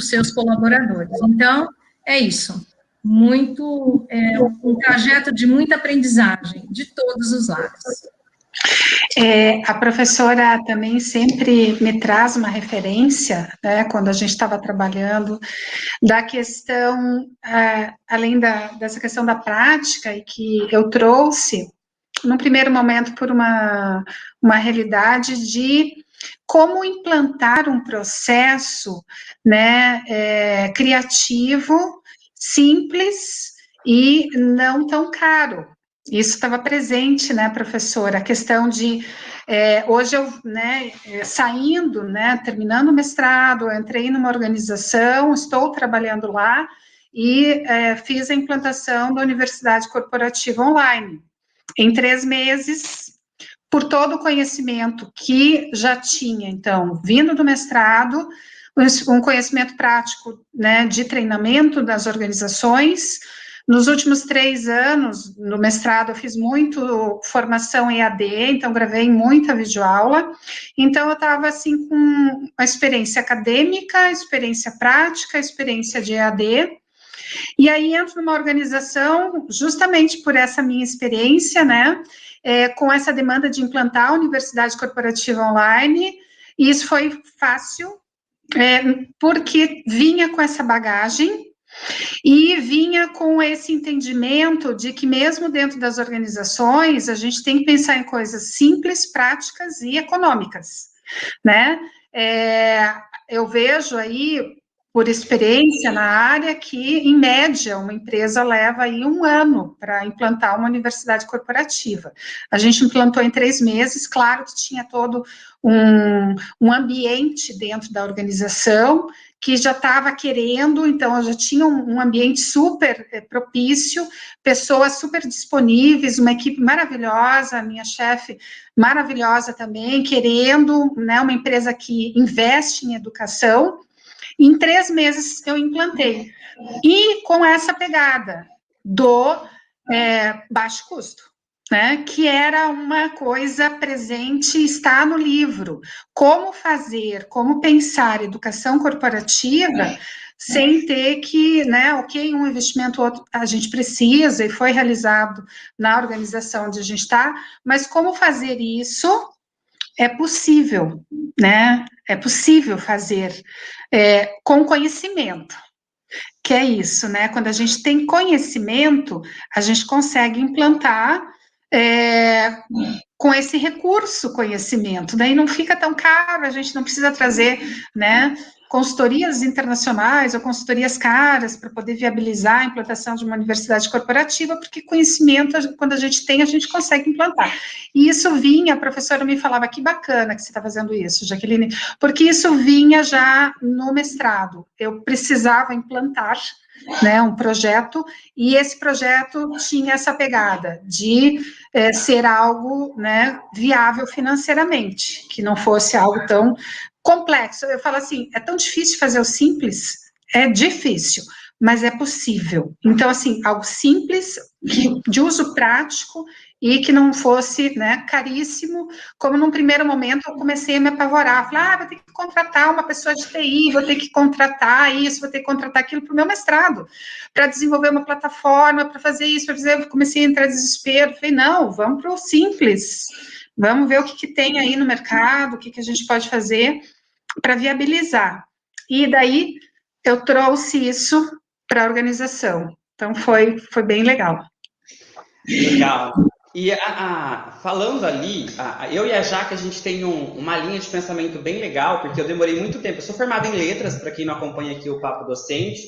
seus colaboradores. Então, é isso. Um trajeto de muita aprendizagem, de todos os lados. A professora também sempre me traz uma referência, né, quando a gente estava trabalhando, da questão, além dessa questão da prática, e que eu trouxe, num primeiro momento, por uma realidade de como implantar um processo, né, criativo, simples e não tão caro. Isso estava presente, né, professora? A questão de, hoje eu, né, saindo, né, terminando o mestrado, eu entrei numa organização, estou trabalhando lá e fiz a implantação da Universidade Corporativa Online. Em 3 meses, por todo o conhecimento que já tinha, então, vindo do mestrado, um conhecimento prático, né, de treinamento das organizações. Nos últimos 3 anos, no mestrado, eu fiz muito formação EAD, então gravei muita videoaula. Então, eu estava, assim, com a experiência acadêmica, experiência prática, experiência de EAD. E aí, entro numa organização, justamente por essa minha experiência, né, com essa demanda de implantar a Universidade Corporativa Online, e isso foi fácil, porque vinha com essa bagagem, e vinha com esse entendimento de que mesmo dentro das organizações, a gente tem que pensar em coisas simples, práticas e econômicas, né? Eu vejo aí, por experiência na área, que, em média, uma empresa leva aí 1 ano para implantar uma universidade corporativa. A gente implantou em 3 meses, claro que tinha todo um ambiente dentro da organização, que já estava querendo, então eu já tinha um ambiente super propício, pessoas super disponíveis, uma equipe maravilhosa, a minha chefe maravilhosa também, querendo, né, uma empresa que investe em educação. Em 3 meses eu implantei, e com essa pegada do baixo custo, né, que era uma coisa presente, está no livro. Como fazer, como pensar educação corporativa sem ter que, né, ok, um investimento outro a gente precisa, e foi realizado na organização onde a gente está, mas como fazer isso é possível, né, é possível fazer com conhecimento. Que é isso, né? Quando a gente tem conhecimento, a gente consegue implantar com esse recurso, conhecimento. Daí não fica tão caro, a gente não precisa trazer, né, consultorias internacionais ou consultorias caras para poder viabilizar a implantação de uma universidade corporativa, porque conhecimento, quando a gente tem, a gente consegue implantar. E isso vinha, a professora me falava, que bacana que você está fazendo isso, Jaqueline, porque isso vinha já no mestrado. Eu precisava implantar, né, um projeto, e esse projeto tinha essa pegada de ser algo, né, viável financeiramente, que não fosse algo tão complexo. Eu falo assim, é tão difícil fazer o simples? É difícil, mas é possível. Então, assim, algo simples, de uso prático, e que não fosse, né, caríssimo, como num primeiro momento eu comecei a me apavorar, falei, vou ter que contratar uma pessoa de TI, vou ter que contratar isso, vou ter que contratar aquilo para o meu mestrado, para desenvolver uma plataforma, para fazer isso, para fazer, eu comecei a entrar em desespero, falei, não, vamos para o simples, vamos ver o que tem aí no mercado, o que a gente pode fazer para viabilizar. E daí eu trouxe isso para a organização, então foi bem legal. Legal. E falando ali, eu e a Jaque, a gente tem uma linha de pensamento bem legal, porque eu demorei muito tempo. Eu sou formado em letras, para quem não acompanha aqui o Papo Docente,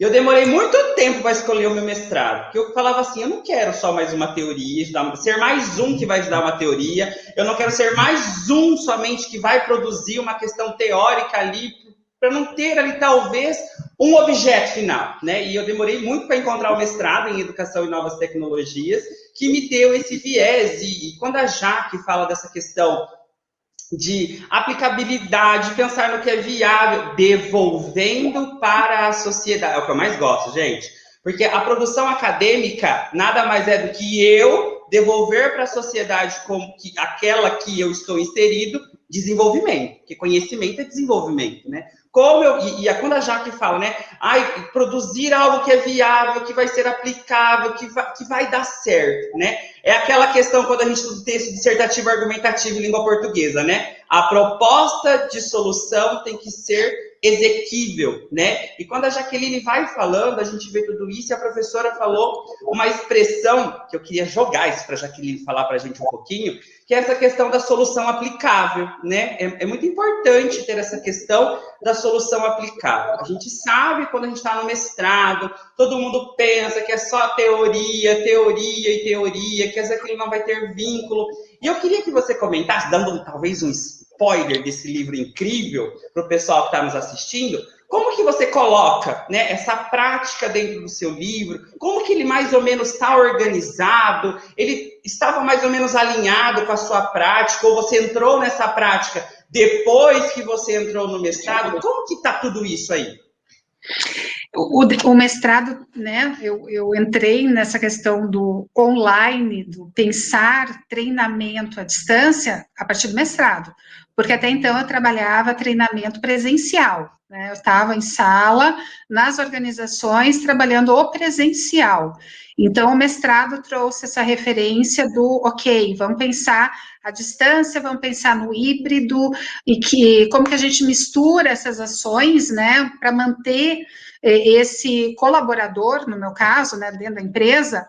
e eu demorei muito tempo para escolher o meu mestrado, porque eu falava assim, eu não quero só mais uma teoria, ser mais um que vai estudar uma teoria, eu não quero ser mais um somente que vai produzir uma questão teórica ali, para não ter ali, talvez, um objeto final, né? E eu demorei muito para encontrar o mestrado em Educação e Novas Tecnologias, que me deu esse viés. E quando a Jaque fala dessa questão de aplicabilidade, pensar no que é viável, devolvendo para a sociedade, é o que eu mais gosto, gente. Porque a produção acadêmica nada mais é do que eu devolver para a sociedade como aquela que eu estou inserido, desenvolvimento, porque conhecimento é desenvolvimento, né? Quando a Jaque fala, né? Produzir algo que é viável, que vai ser aplicável, que vai dar certo, né? É aquela questão quando a gente estuda texto dissertativo, argumentativo em língua portuguesa, né? A proposta de solução tem que ser exequível, né? E quando a Jaqueline vai falando, a gente vê tudo isso, e a professora falou uma expressão que eu queria jogar isso para a Jaqueline falar para a gente um pouquinho, que é essa questão da solução aplicável, né? É muito importante ter essa questão da solução aplicável. A gente sabe quando a gente está no mestrado, todo mundo pensa que é só teoria, que aquilo não vai ter vínculo. E eu queria que você comentasse, dando talvez um spoiler desse livro incrível para o pessoal que está nos assistindo, Como que você coloca, né, essa prática dentro do seu livro? Como que ele mais ou menos está organizado? Ele estava mais ou menos alinhado com a sua prática? Ou você entrou nessa prática depois que você entrou no mestrado? Como que está tudo isso aí? O mestrado, né, eu entrei nessa questão do online, do pensar treinamento à distância a partir do mestrado, porque até então eu trabalhava treinamento presencial, né, eu estava em sala, nas organizações, trabalhando o presencial. Então, o mestrado trouxe essa referência do, ok, vamos pensar à distância, vamos pensar no híbrido, e como que a gente mistura essas ações, né, para manter esse colaborador, no meu caso, né, dentro da empresa,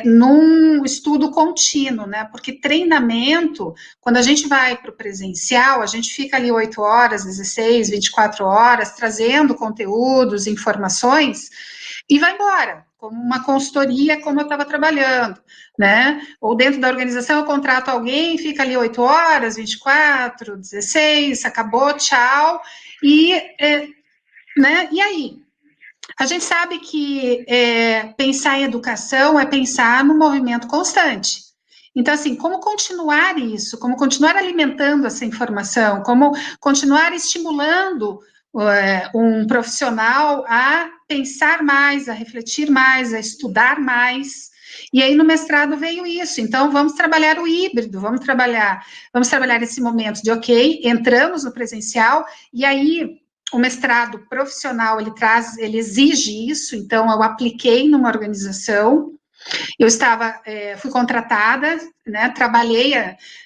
num estudo contínuo, né, porque treinamento, quando a gente vai para o presencial, a gente fica ali 8 horas, 16, 24 horas, trazendo conteúdos, informações, e vai embora, como uma consultoria, como eu estava trabalhando, né, ou dentro da organização eu contrato alguém, fica ali 8 horas, 24, 16, acabou, tchau, né? E aí? A gente sabe que pensar em educação é pensar no movimento constante. Então, assim, como continuar isso? Como continuar alimentando essa informação? Como continuar estimulando um profissional a pensar mais, a refletir mais, a estudar mais? E aí, no mestrado veio isso. Então, vamos trabalhar o híbrido, vamos trabalhar esse momento de, ok, entramos no presencial, e aí o mestrado profissional, ele exige isso, então eu apliquei numa organização, eu fui contratada, né, trabalhei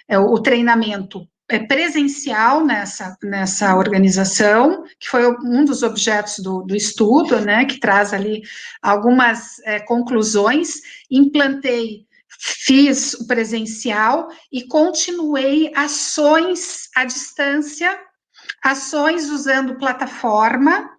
o treinamento presencial nessa organização, que foi um dos objetos do estudo, né, que traz ali algumas conclusões, implantei, fiz o presencial e continuei ações à distância, ações usando plataforma,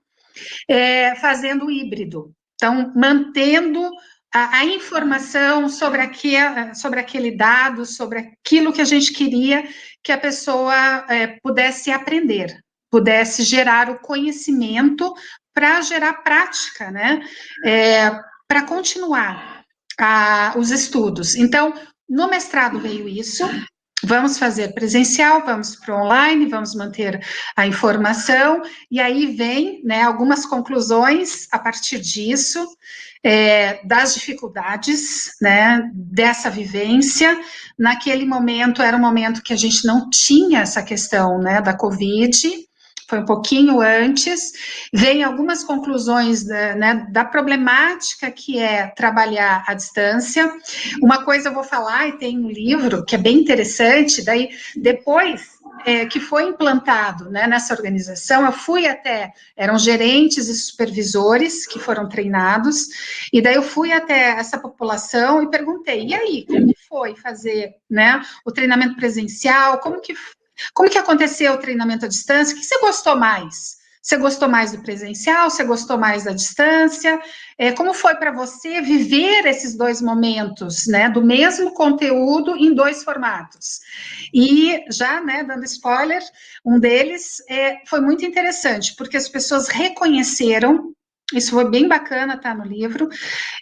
fazendo híbrido. Então, mantendo a informação sobre aquele dado, sobre aquilo que a gente queria que a pessoa pudesse aprender, pudesse gerar o conhecimento para gerar prática, né? Para continuar os estudos. Então, no mestrado veio isso. Vamos fazer presencial, vamos para online, vamos manter a informação, e aí vem, né, algumas conclusões a partir disso, das dificuldades, né, dessa vivência. Naquele momento, era um momento que a gente não tinha essa questão, né, da Covid, foi um pouquinho antes, vem algumas conclusões da problemática que é trabalhar à distância. Uma coisa eu vou falar, e tem um livro que é bem interessante, daí depois que foi implantado, né, nessa organização, eu fui eram gerentes e supervisores que foram treinados, e daí eu fui até essa população e perguntei, e aí, como foi fazer, né, o treinamento presencial, como que aconteceu o treinamento à distância? O que você gostou mais? Você gostou mais do presencial? Você gostou mais da distância? Como foi para você viver esses dois momentos, né, do mesmo conteúdo em dois formatos? E já, né, dando spoiler, um deles foi muito interessante, porque as pessoas reconheceram, isso foi bem bacana, tá no livro,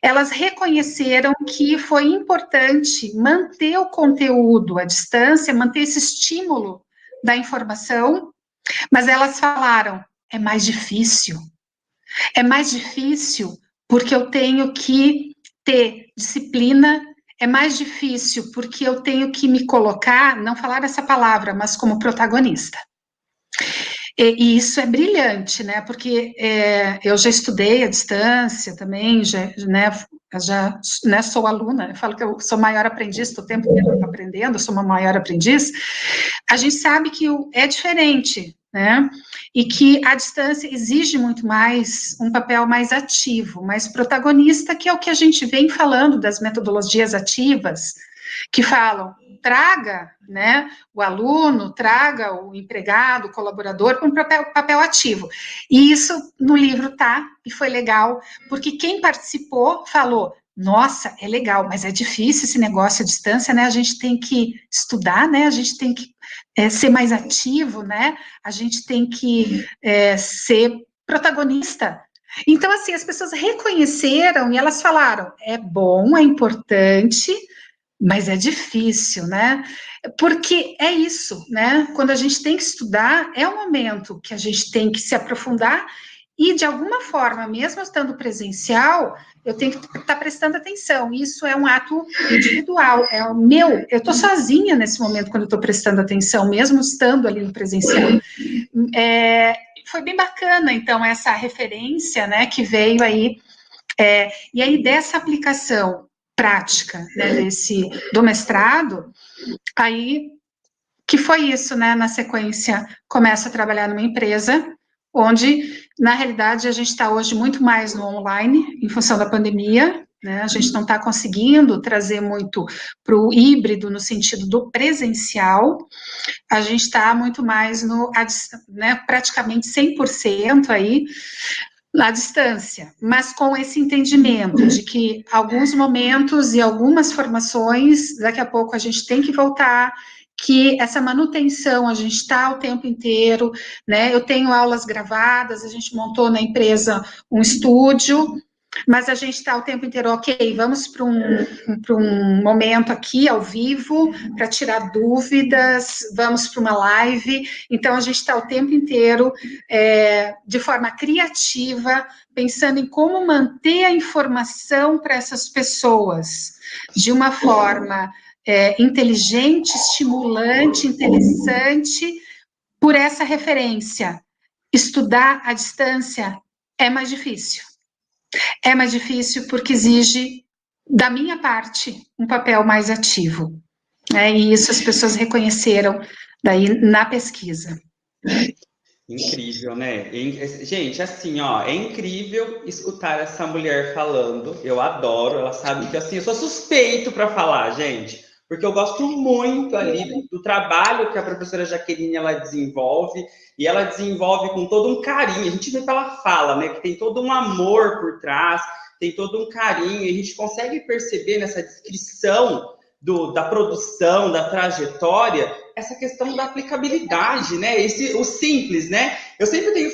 elas reconheceram que foi importante manter o conteúdo à distância, manter esse estímulo da informação, mas elas falaram, é mais difícil porque eu tenho que ter disciplina, é mais difícil porque eu tenho que me colocar, não falar essa palavra, mas como protagonista. E isso é brilhante, né, porque eu já estudei à distância também, já sou aluna, eu falo que eu sou maior aprendiz, estou o tempo inteiro aprendendo, sou uma maior aprendiz, a gente sabe que é diferente, né, e que a distância exige muito mais, um papel mais ativo, mais protagonista, que é o que a gente vem falando das metodologias ativas, que falam, traga, né, o aluno, traga o empregado, o colaborador para um papel ativo. E isso no livro tá, e foi legal, porque quem participou falou, nossa, é legal, mas é difícil esse negócio à distância, né, a gente tem que estudar, né, a gente tem que ser mais ativo, né, a gente tem que ser protagonista. Então, assim, as pessoas reconheceram e elas falaram, é bom, é importante, mas é difícil, né? Porque é isso, né? Quando a gente tem que estudar, é um momento que a gente tem que se aprofundar e, de alguma forma, mesmo estando presencial, eu tenho que estar prestando atenção. Isso é um ato individual, é o meu. Eu estou sozinha nesse momento quando eu estou prestando atenção, mesmo estando ali no presencial. Foi bem bacana, então, essa referência, né, que veio aí. E aí, dessa aplicação prática, né, do mestrado, aí, que foi isso, né, na sequência, começo a trabalhar numa empresa, onde, na realidade, a gente está hoje muito mais no online, em função da pandemia, né, a gente não está conseguindo trazer muito para o híbrido, no sentido do presencial, a gente está muito mais no, né, praticamente 100% aí, à distância, mas com esse entendimento de que alguns momentos e algumas formações, daqui a pouco a gente tem que voltar, que essa manutenção, a gente está o tempo inteiro, né, eu tenho aulas gravadas, a gente montou na empresa um estúdio, mas a gente está o tempo inteiro, ok, vamos para um momento aqui, ao vivo, para tirar dúvidas, vamos para uma live, então a gente está o tempo inteiro, de forma criativa, pensando em como manter a informação para essas pessoas, de uma forma inteligente, estimulante, interessante, por essa referência. Estudar à distância é mais difícil. É mais difícil porque exige, da minha parte, um papel mais ativo. Né? E isso as pessoas reconheceram daí na pesquisa. Incrível, né? Gente, assim, ó, é incrível escutar essa mulher falando. Eu adoro, ela sabe que assim, eu sou suspeito para falar, gente, porque eu gosto muito ali do trabalho que a professora Jaqueline ela desenvolve, e ela desenvolve com todo um carinho. A gente vê que ela fala, né, que tem todo um amor por trás, tem todo um carinho, e a gente consegue perceber nessa descrição da produção, da trajetória, essa questão da aplicabilidade, né? O simples, né? Eu sempre tenho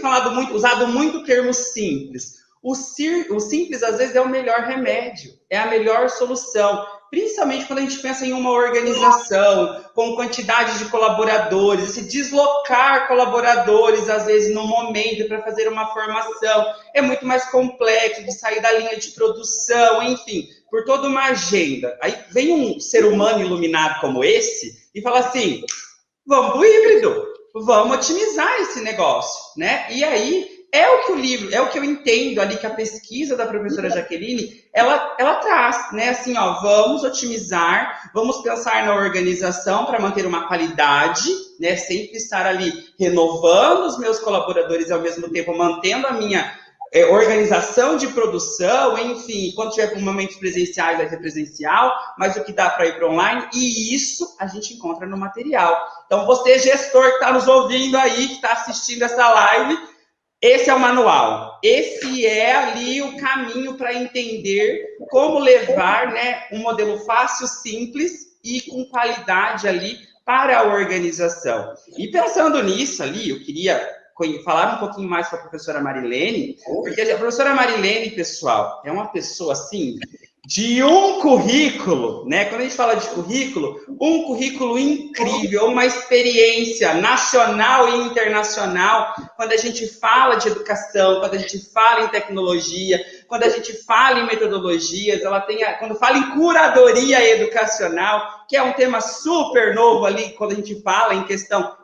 usado muito o termo simples. O simples, às vezes, é o melhor remédio, é a melhor solução, principalmente quando a gente pensa em uma organização, com quantidade de colaboradores, se deslocar colaboradores, às vezes, no momento, para fazer uma formação, é muito mais complexo de sair da linha de produção, enfim, por toda uma agenda. Aí vem um ser humano iluminado como esse e fala assim, vamos para o híbrido, vamos otimizar esse negócio, né? E aí é o que o livro, é o que eu entendo ali que a pesquisa da professora Jaqueline, ela traz, né? Assim, ó, vamos otimizar, vamos pensar na organização para manter uma qualidade, né? Sempre estar ali renovando os meus colaboradores e ao mesmo tempo mantendo a minha organização de produção, enfim, quando tiver momentos presenciais vai ser presencial, mas o que dá para ir para online, e isso a gente encontra no material. Então, você, gestor que está nos ouvindo aí, que está assistindo essa live, esse é o manual. Esse é ali o caminho para entender como levar, né, um modelo fácil, simples e com qualidade ali para a organização. E pensando nisso ali, eu queria falar um pouquinho mais com a professora Marilene, porque a professora Marilene, pessoal, é uma pessoa, assim, de um currículo, né? Quando a gente fala de currículo, um currículo incrível, uma experiência nacional e internacional, quando a gente fala de educação, quando a gente fala em tecnologia, quando a gente fala em metodologias, quando fala em curadoria educacional, que é um tema super novo ali, quando a gente fala em questão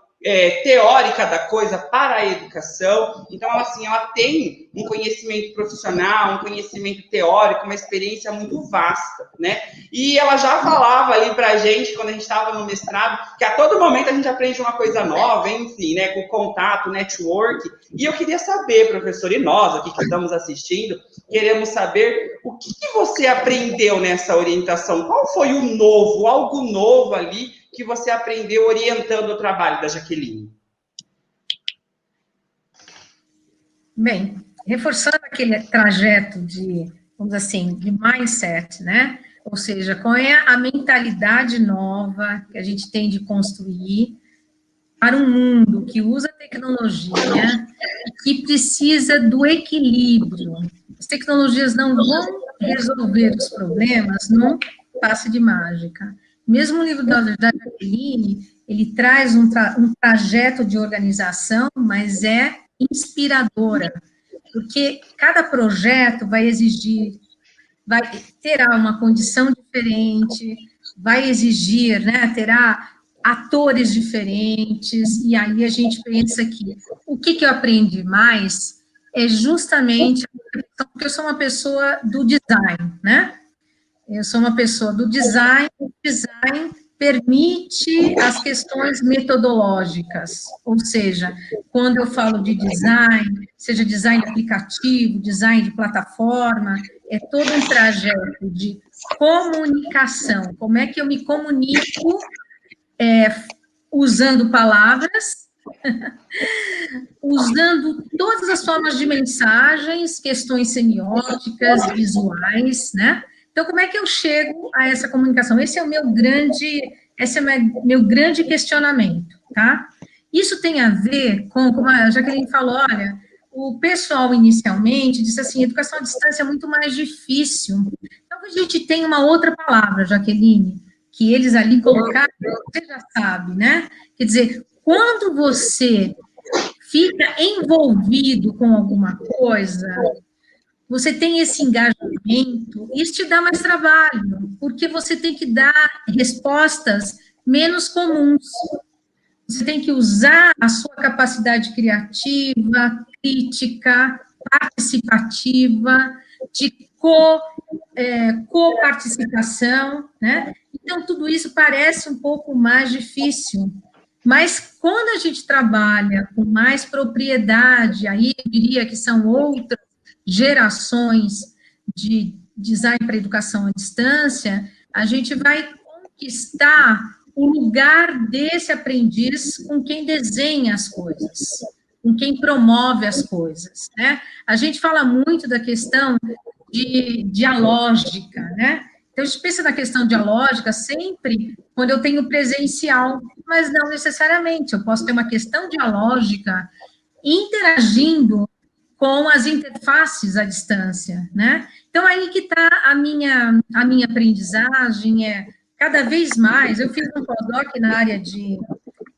teórica da coisa para a educação. Então, assim, ela tem um conhecimento profissional, um conhecimento teórico, uma experiência muito vasta, né? E ela já falava ali para a gente, quando a gente estava no mestrado, que a todo momento a gente aprende uma coisa nova, enfim, né? Com contato, network. E eu queria saber, professor, e nós aqui que estamos assistindo, queremos saber o que você aprendeu nessa orientação. Qual foi o novo, algo novo ali, que você aprendeu orientando o trabalho da Jaqueline? Bem, reforçando aquele trajeto de, vamos dizer assim, de mindset, né? Ou seja, qual é a mentalidade nova que a gente tem de construir para um mundo que usa tecnologia e que precisa do equilíbrio. As tecnologias não vão resolver os problemas num passe de mágica. Mesmo o livro da Jacqueline, ele traz um trajeto de organização, mas é inspiradora, porque cada projeto terá uma condição diferente, vai exigir, né, terá atores diferentes, e aí a gente pensa que o que eu aprendi mais é justamente porque eu sou uma pessoa do design, né? Eu sou uma pessoa do design, o design permite as questões metodológicas, ou seja, quando eu falo de design, seja design aplicativo, design de plataforma, é todo um trajeto de comunicação, como é que eu me comunico usando palavras, usando todas as formas de mensagens, questões semióticas, visuais, né? Então, como é que eu chego a essa comunicação? Esse é meu grande questionamento, tá? Isso tem a ver com, como a Jaqueline falou, olha, o pessoal inicialmente disse assim, educação à distância é muito mais difícil. Então, a gente tem uma outra palavra, Jaqueline, que eles ali colocaram, você já sabe, né? Quer dizer, quando você fica envolvido com alguma coisa, você tem esse engajamento, isso te dá mais trabalho, porque você tem que dar respostas menos comuns. Você tem que usar a sua capacidade criativa, crítica, participativa, de coparticipação, né? Então, tudo isso parece um pouco mais difícil, mas quando a gente trabalha com mais propriedade, aí eu diria que são outras gerações de design para educação à distância, a gente vai conquistar o lugar desse aprendiz com quem desenha as coisas, com quem promove as coisas, né? A gente fala muito da questão de dialógica, né? Então, a gente pensa na questão dialógica sempre quando eu tenho presencial, mas não necessariamente. Eu posso ter uma questão dialógica interagindo com as interfaces à distância, né? Então, aí que está a minha aprendizagem, cada vez mais, eu fiz um pós-doc na área de,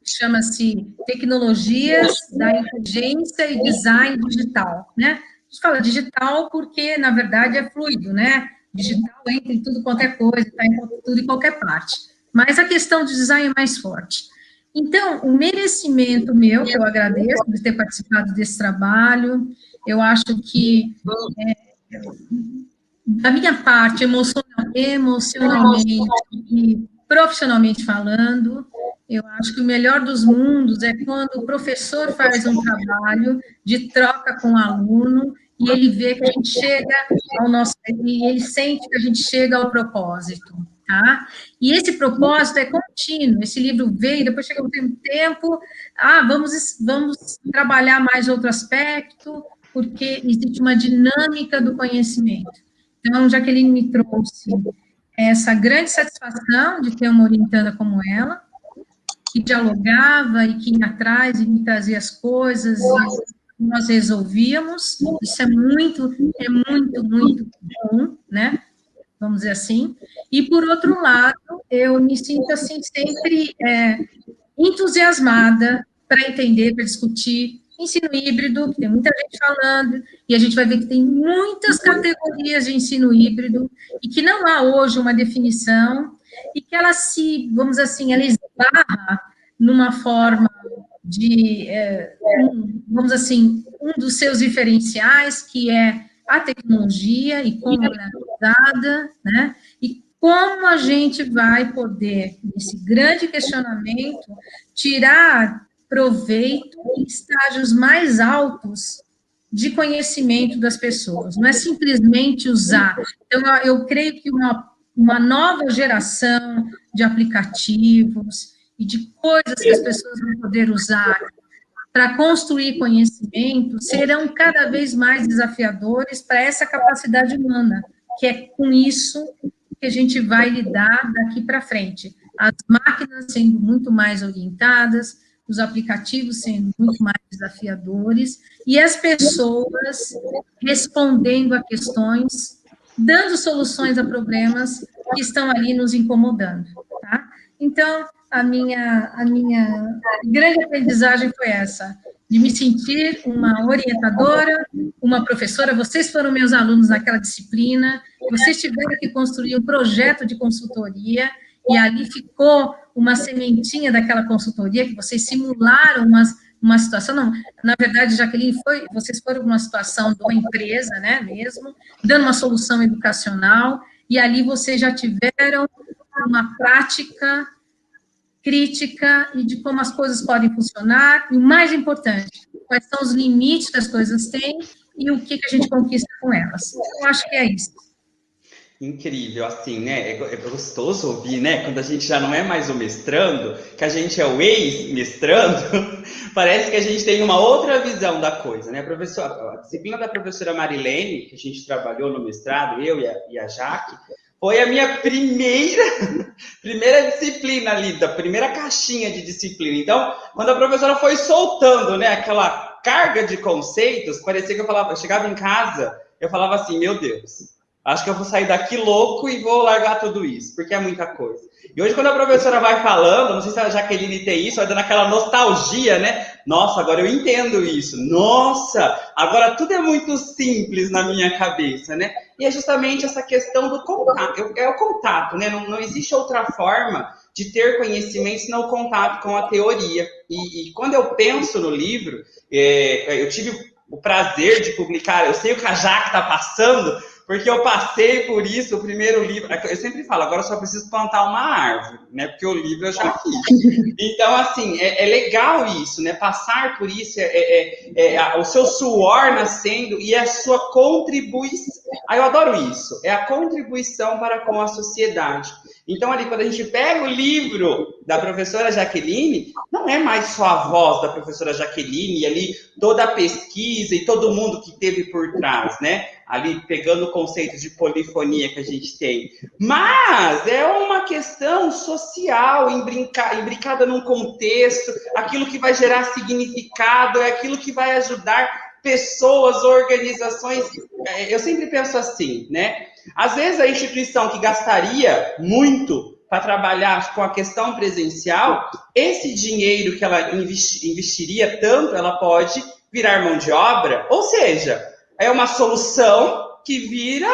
chama-se Tecnologias da Inteligência e Design Digital, né? A gente fala digital porque, na verdade, é fluido, né? Digital entra em tudo quanto é coisa, está em tudo e qualquer parte. Mas a questão do design é mais forte. Então, o merecimento meu, que eu agradeço por ter participado desse trabalho, eu acho que, da minha parte, emocionalmente e profissionalmente falando, eu acho que o melhor dos mundos é quando o professor faz um trabalho de troca com o aluno e ele vê que a gente chega e ele sente que a gente chega ao propósito, tá? E esse propósito é contínuo, esse livro veio, depois chega um tempo, vamos trabalhar mais outro aspecto, porque existe uma dinâmica do conhecimento. Então, Jaqueline me trouxe essa grande satisfação de ter uma orientanda como ela, que dialogava e que ia atrás e me trazia as coisas e nós resolvíamos. Isso é muito, muito bom, né? Vamos dizer assim. E, por outro lado, eu me sinto, assim, sempre entusiasmada para entender, para discutir ensino híbrido, que tem muita gente falando, e a gente vai ver que tem muitas categorias de ensino híbrido, e que não há hoje uma definição, e que ela vamos dizer assim, ela esbarra numa forma de, vamos dizer assim, um dos seus diferenciais, que é a tecnologia e como ela é usada, né? E como a gente vai poder, nesse grande questionamento, tirar proveito em estágios mais altos de conhecimento das pessoas, não é simplesmente usar. Então, eu creio que uma nova geração de aplicativos e de coisas que as pessoas vão poder usar para construir conhecimento serão cada vez mais desafiadores para essa capacidade humana, que é com isso que a gente vai lidar daqui para frente. As máquinas sendo muito mais orientadas, os aplicativos sendo muito mais desafiadores, e as pessoas respondendo a questões, dando soluções a problemas que estão ali nos incomodando, tá? Então, a minha grande aprendizagem foi essa, de me sentir uma orientadora, uma professora. Vocês foram meus alunos naquela disciplina, vocês tiveram que construir um projeto de consultoria, e ali ficou uma sementinha daquela consultoria, que vocês simularam uma situação, não, na verdade, Jaqueline, vocês foram uma situação de uma empresa, né, mesmo, dando uma solução educacional, e ali vocês já tiveram uma prática crítica e de como as coisas podem funcionar, e o mais importante, quais são os limites que as coisas têm e o que a gente conquista com elas. Eu acho que é isso. Incrível, assim, né? É gostoso ouvir, né? Quando a gente já não é mais o mestrando, que a gente é o ex-mestrando, parece que a gente tem uma outra visão da coisa, né? A disciplina da professora Marilene, que a gente trabalhou no mestrado, eu e a Jaque, foi a minha primeira disciplina ali, da primeira caixinha de disciplina. Então, quando a professora foi soltando, né, aquela carga de conceitos, parecia que eu chegava em casa, eu falava assim, meu Deus, acho que eu vou sair daqui louco e vou largar tudo isso, porque é muita coisa. E hoje, quando a professora vai falando, não sei se a Jaqueline tem isso, vai dando aquela nostalgia, né? Nossa, agora eu entendo isso. Nossa, agora tudo é muito simples na minha cabeça, né? E é justamente essa questão do contato. É o contato, né? Não existe outra forma de ter conhecimento senão o contato com a teoria. E quando eu penso no livro, eu tive o prazer de publicar, eu sei o que a Jaque está passando, porque eu passei por isso, o primeiro livro, eu sempre falo, agora eu só preciso plantar uma árvore, né, porque o livro eu já fiz. Então, assim, é legal isso, né, passar por isso, o seu suor nascendo e a sua contribuição, eu adoro isso, é a contribuição para com a sociedade. Então, ali, quando a gente pega o livro da professora Jaqueline, não é mais só a voz da professora Jaqueline, e ali toda a pesquisa e todo mundo que teve por trás, né? Ali pegando o conceito de polifonia que a gente tem. Mas é uma questão social, imbricada num contexto, aquilo que vai gerar significado, é aquilo que vai ajudar pessoas, organizações. Eu sempre penso assim, né? Às vezes a instituição que gastaria muito para trabalhar com a questão presencial, esse dinheiro que ela investiria tanto, ela pode virar mão de obra, ou seja, é uma solução que vira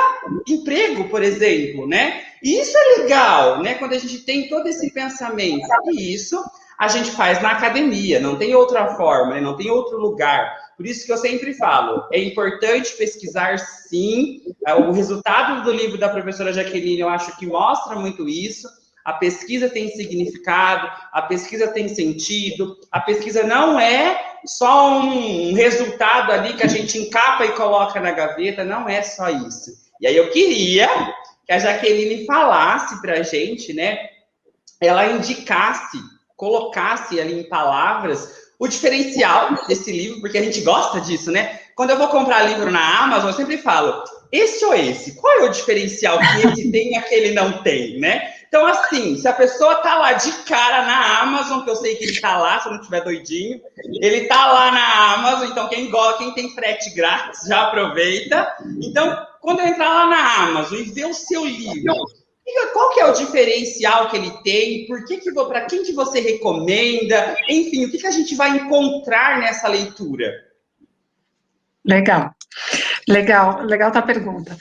emprego, por exemplo, né? E isso é legal, né? Quando a gente tem todo esse pensamento, e isso a gente faz na academia, não tem outra forma, né? Não tem outro lugar. Por isso que eu sempre falo, é importante pesquisar, sim. O resultado do livro da professora Jaqueline, eu acho que mostra muito isso. A pesquisa tem significado, a pesquisa tem sentido, a pesquisa não é só um resultado ali que a gente encapa e coloca na gaveta, não é só isso. E aí eu queria que a Jaqueline falasse para a gente, né? Ela indicasse, colocasse ali em palavras o diferencial desse livro, porque a gente gosta disso, né? Quando eu vou comprar livro na Amazon, eu sempre falo, esse ou esse? Qual é o diferencial que esse tem e aquele não tem, né? Então, assim, se a pessoa tá lá de cara na Amazon, que eu sei que ele tá lá, se eu não estiver doidinho, ele tá lá na Amazon, então quem tem frete grátis, já aproveita. Então, quando eu entrar lá na Amazon e ver o seu livro, qual que é o diferencial que ele tem? Para quem que você recomenda? Enfim, o que a gente vai encontrar nessa leitura? Legal tua pergunta.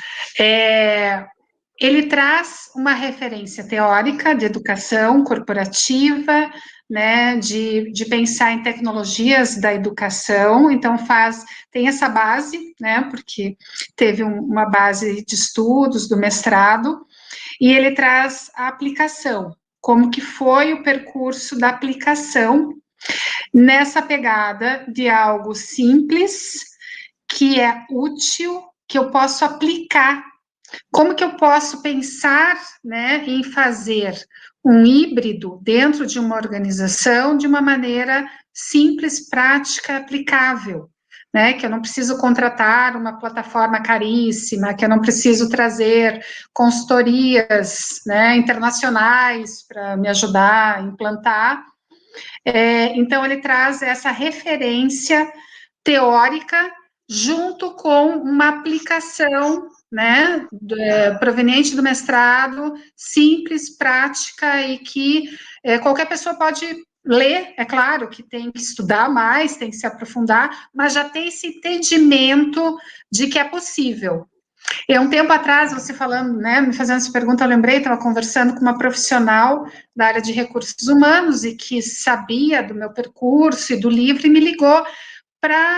Ele traz uma referência teórica de educação corporativa, né, de pensar em tecnologias da educação, então tem essa base, né, porque teve uma base de estudos do mestrado, e ele traz a aplicação, como que foi o percurso da aplicação nessa pegada de algo simples, que é útil, que eu posso aplicar. Como que eu posso pensar, né, em fazer um híbrido dentro de uma organização de uma maneira simples, prática, aplicável, né, que eu não preciso contratar uma plataforma caríssima, que eu não preciso trazer consultorias, né, internacionais para me ajudar a implantar, Então, ele traz essa referência teórica junto com uma aplicação, né, proveniente do mestrado, simples, prática e que qualquer pessoa pode ler, é claro que tem que estudar mais, tem que se aprofundar, mas já tem esse entendimento de que é possível. E um tempo atrás, você falando, né, me fazendo essa pergunta, eu lembrei, estava conversando com uma profissional da área de recursos humanos e que sabia do meu percurso e do livro e me ligou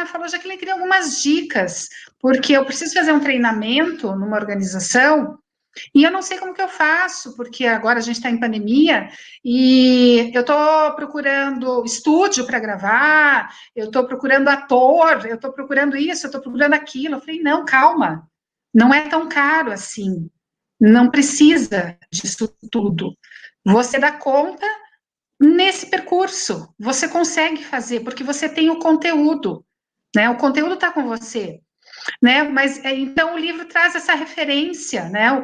falou, Jaqueline, queria algumas dicas, porque eu preciso fazer um treinamento numa organização e eu não sei como que eu faço, porque agora a gente está em pandemia e eu estou procurando estúdio para gravar, eu estou procurando ator, eu estou procurando isso, eu estou procurando aquilo. Eu falei, não, calma, não é tão caro assim, não precisa disso tudo. Você dá conta nesse percurso, você consegue fazer, porque você tem o conteúdo, né? O conteúdo está com você, né? Mas então o livro traz essa referência, né? O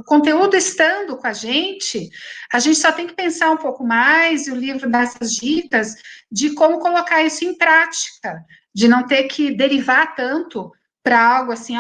conteúdo estando com a gente só tem que pensar um pouco mais, e o livro dá essas dicas de como colocar isso em prática, de não ter que derivar tanto para algo assim,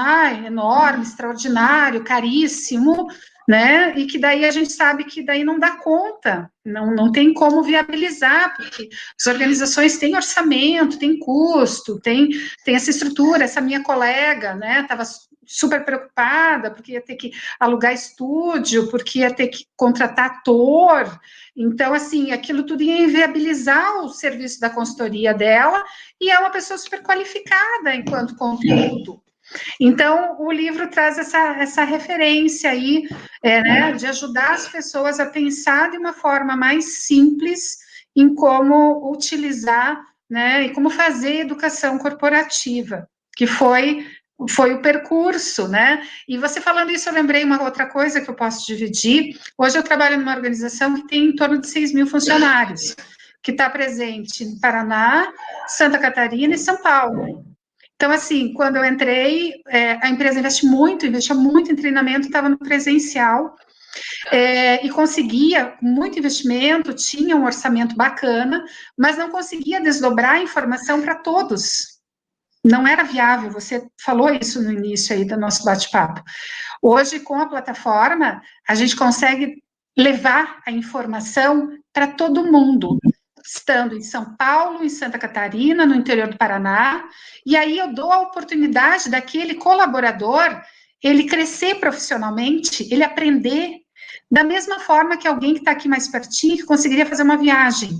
enorme, extraordinário, caríssimo, né, e que daí a gente sabe que daí não dá conta, não tem como viabilizar, porque as organizações têm orçamento, têm custo, tem essa estrutura. Essa minha colega, né, estava super preocupada, porque ia ter que alugar estúdio, porque ia ter que contratar ator, então, assim, aquilo tudo ia inviabilizar o serviço da consultoria dela, e é uma pessoa super qualificada enquanto conteúdo. Então, o livro traz essa referência aí, né, de ajudar as pessoas a pensar de uma forma mais simples em como utilizar, né, e como fazer educação corporativa, que foi o percurso, né, e você falando isso, eu lembrei uma outra coisa que eu posso dividir. Hoje eu trabalho numa organização que tem em torno de 6 mil funcionários, que está presente em Paraná, Santa Catarina e São Paulo. Então, assim, quando eu entrei, a empresa investia muito em treinamento, estava no presencial, e conseguia, com muito investimento, tinha um orçamento bacana, mas não conseguia desdobrar a informação para todos. Não era viável, você falou isso no início aí do nosso bate-papo. Hoje, com a plataforma, a gente consegue levar a informação para todo mundo, estando em São Paulo, em Santa Catarina, no interior do Paraná, e aí eu dou a oportunidade daquele colaborador, ele crescer profissionalmente, ele aprender, da mesma forma que alguém que está aqui mais pertinho, que conseguiria fazer uma viagem.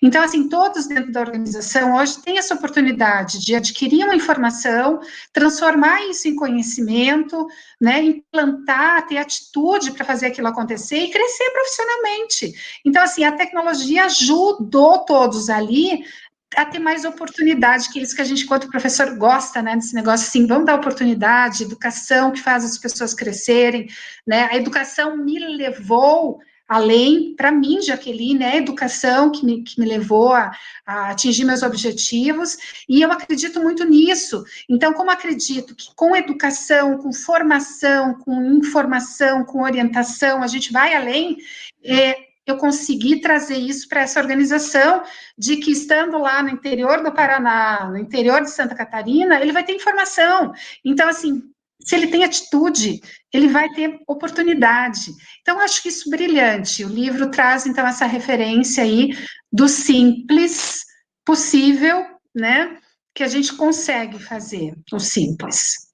Então, assim, todos dentro da organização hoje têm essa oportunidade de adquirir uma informação, transformar isso em conhecimento, né, implantar, ter atitude para fazer aquilo acontecer e crescer profissionalmente. Então, assim, a tecnologia ajudou todos ali a ter mais oportunidade, que é isso que a gente, enquanto professor, gosta, né, desse negócio assim, vamos dar oportunidade, educação que faz as pessoas crescerem, né, a educação me levou além, para mim, Jaqueline, é a educação que me levou a atingir meus objetivos, e eu acredito muito nisso. Então, como acredito que com educação, com formação, com informação, com orientação, a gente vai além, eu consegui trazer isso para essa organização, de que estando lá no interior do Paraná, no interior de Santa Catarina, ele vai ter informação. Então, assim, se ele tem atitude, ele vai ter oportunidade. Então, acho que isso é brilhante. O livro traz, então, essa referência aí do simples possível, né, que a gente consegue fazer, o simples.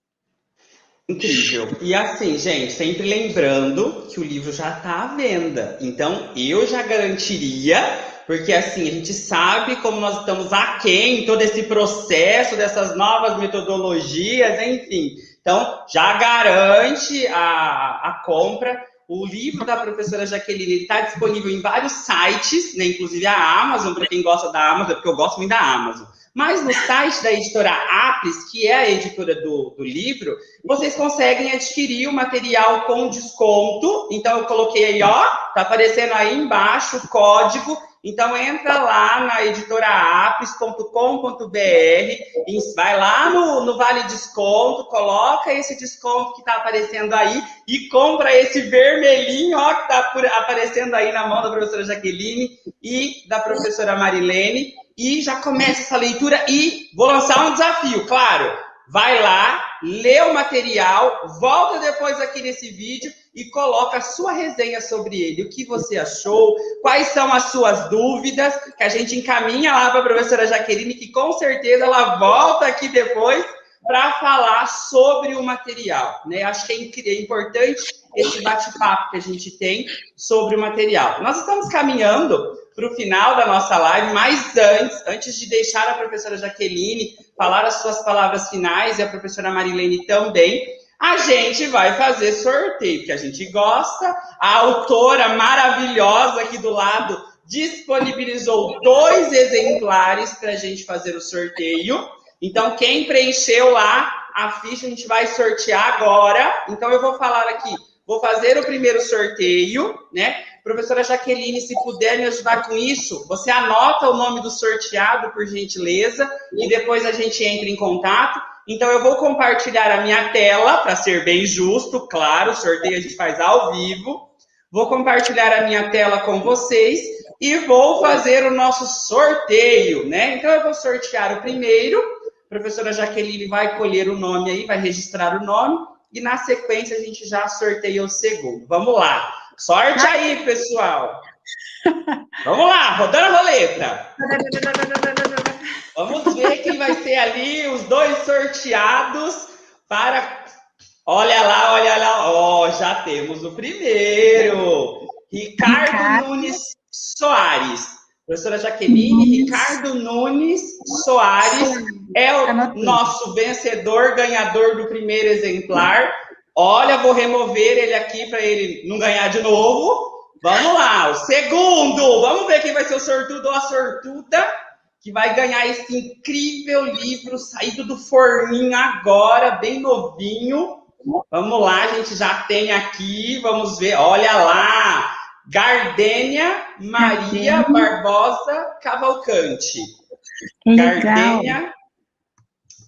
Incrível. E assim, gente, sempre lembrando que o livro já está à venda. Então, eu já garantiria, porque assim, a gente sabe como nós estamos aquém em todo esse processo dessas novas metodologias, enfim. Então, já garante a compra. O livro da professora Jaqueline está disponível em vários sites, né? Inclusive a Amazon, para quem gosta da Amazon, porque eu gosto muito da Amazon. Mas no site da editora Aplis, que é a editora do livro, vocês conseguem adquirir o material com desconto. Então, eu coloquei aí, ó, tá aparecendo aí embaixo o código. Então, entra lá na editoraapis.com.br, vai lá no Vale Desconto, coloca esse desconto que está aparecendo aí e compra esse vermelhinho, ó, que está aparecendo aí na mão da professora Jaqueline e da professora Marilene, e já começa essa leitura. E vou lançar um desafio, claro. Vai lá, lê o material, volta depois aqui nesse vídeo e coloca a sua resenha sobre ele. O que você achou? Quais são as suas dúvidas? Que a gente encaminha lá para a professora Jaqueline, que com certeza ela volta aqui depois para falar sobre o material, né? Acho que é importante esse bate-papo que a gente tem sobre o material. Nós estamos caminhando para o final da nossa live, mas antes de deixar a professora Jaqueline falar as suas palavras finais e a professora Marilene também, a gente vai fazer sorteio, porque a gente gosta. A autora maravilhosa aqui do lado disponibilizou 2 exemplares para a gente fazer o sorteio. Então, quem preencheu lá a ficha, a gente vai sortear agora. Então, eu vou falar aqui, vou fazer o primeiro sorteio, né? Professora Jaqueline, se puder me ajudar com isso, você anota o nome do sorteado, por gentileza, e depois a gente entra em contato. Então, eu vou compartilhar a minha tela, para ser bem justo, claro, o sorteio a gente faz ao vivo. Vou compartilhar a minha tela com vocês e vou fazer o nosso sorteio, né? Então, eu vou sortear o primeiro. A professora Jaqueline vai colher o nome aí, vai registrar o nome, e na sequência a gente já sorteia o segundo. Vamos lá. Sorte aí, pessoal. Vamos lá, rodando a roleta. Vamos ver quem vai ser ali os 2 sorteados para... Olha lá. Ó, já temos o primeiro. Ricardo Nunes Soares. Professora Jaqueline, Ricardo Nunes Soares é o nosso vencedor, ganhador do primeiro exemplar. Olha, vou remover ele aqui para ele não ganhar de novo. Vamos lá, o segundo. Vamos ver quem vai ser o sortudo ou a sortuda que vai ganhar esse incrível livro saído do forninho agora, bem novinho. Vamos lá, a gente já tem aqui, vamos ver. Olha lá, Gardênia Maria Barbosa Cavalcante. Gardênia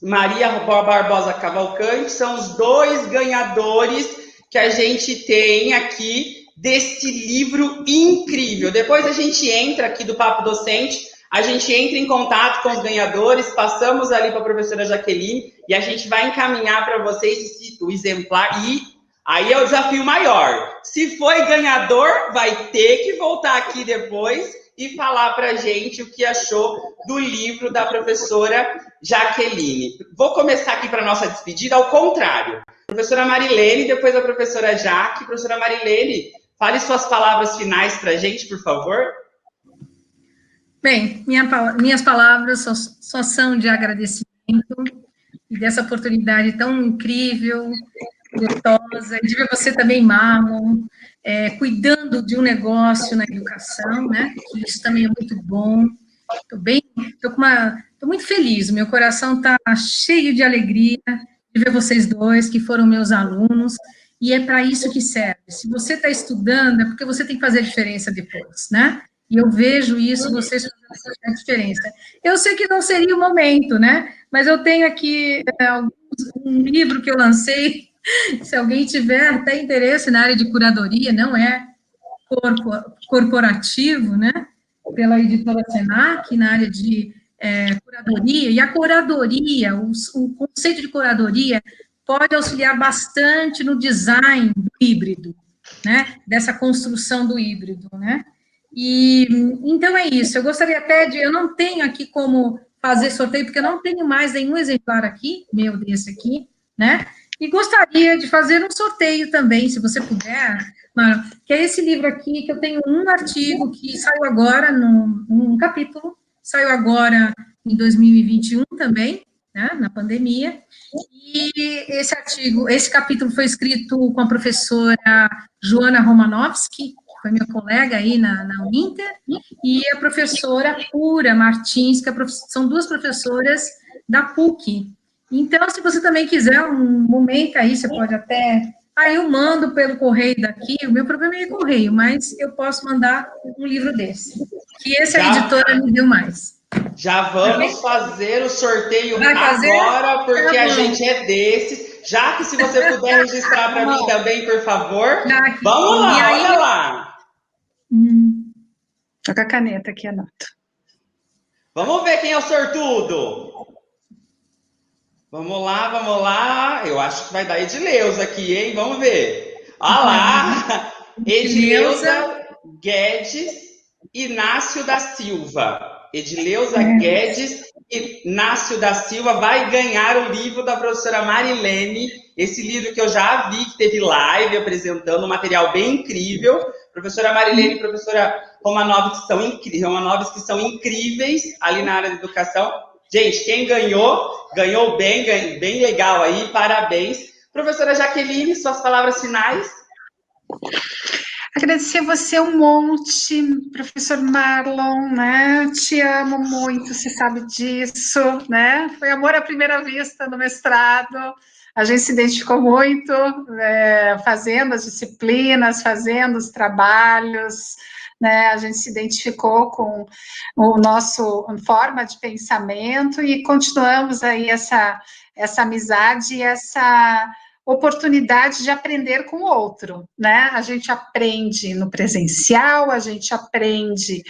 Maria Barbosa Cavalcante são os 2 ganhadores que a gente tem aqui desse livro incrível. Depois a gente entra aqui do Papo Docente, a gente entra em contato com os ganhadores, passamos ali para a professora Jaqueline e a gente vai encaminhar para vocês o exemplar. E aí é o desafio maior. Se foi ganhador, vai ter que voltar aqui depois e falar para a gente o que achou do livro da professora Jaqueline. Vou começar aqui para a nossa despedida, ao contrário. Professora Marilene, depois a professora Jaque. Professora Marilene, fale suas palavras finais para a gente, por favor. Bem, minhas palavras só são de agradecimento e dessa oportunidade tão incrível, gostosa, e de ver você também, Marlon, cuidando de um negócio na educação, né? Que isso também é muito bom. Estou muito feliz, meu coração está cheio de alegria de ver vocês 2, que foram meus alunos, e é para isso que serve. Se você está estudando, é porque você tem que fazer a diferença depois, né? E eu vejo isso, vocês fazendo a diferença. Eu sei que não seria o momento, né? Mas eu tenho aqui um livro que eu lancei, se alguém tiver até interesse na área de curadoria, não é corporativo, né? Pela editora Senac, na área de curadoria. E a curadoria, o conceito de curadoria pode auxiliar bastante no design do híbrido, né? Dessa construção do híbrido, né? E, então, é isso. Eu gostaria até eu não tenho aqui como fazer sorteio, porque eu não tenho mais nenhum exemplar aqui, meu desse aqui, né? E gostaria de fazer um sorteio também, se você puder, Mara, que é esse livro aqui, que eu tenho um artigo que saiu agora, um capítulo, saiu agora em 2021 também, né, na pandemia, e esse capítulo foi escrito com a professora Joana Romanovski, foi minha colega aí na Uninter, e a professora Pura Martins, que são 2 professoras da PUC. Então, se você também quiser um momento aí, você pode até... Aí eu mando pelo correio daqui, o meu problema é correio, mas eu posso mandar um livro desse. que esse a editora me deu mais. Já vamos fazer o sorteio Vai fazer? agora, porque Tá a bom. gente é desses. Já que se você puder registrar para mim também, por favor. Já. Vamos lá, E aí- olha lá. Tô com a caneta aqui, anoto. Vamos ver quem é o sortudo. Vamos lá, vamos lá. Eu acho que vai dar Edileuza aqui, hein? Vamos ver. Olha lá. Edileuza Guedes Inácio da Silva. Edileuza Guedes Inácio da Silva vai ganhar o livro da professora Marilene. Esse livro que eu já vi, que teve live apresentando um material bem incrível. Professora Marilene e professora Romanovski que são incríveis ali na área da educação. Gente, quem ganhou bem, bem legal aí, parabéns. Professora Jaqueline, suas palavras finais. Agradecer a você um monte, professor Marlon, né? Te amo muito, você sabe disso, né? Foi amor à primeira vista no mestrado. A gente se identificou muito, fazendo as disciplinas, fazendo os trabalhos, né? A gente se identificou com o nosso forma de pensamento e continuamos aí essa amizade, essa oportunidade de aprender com o outro, né? A gente aprende no presencial, a gente aprende,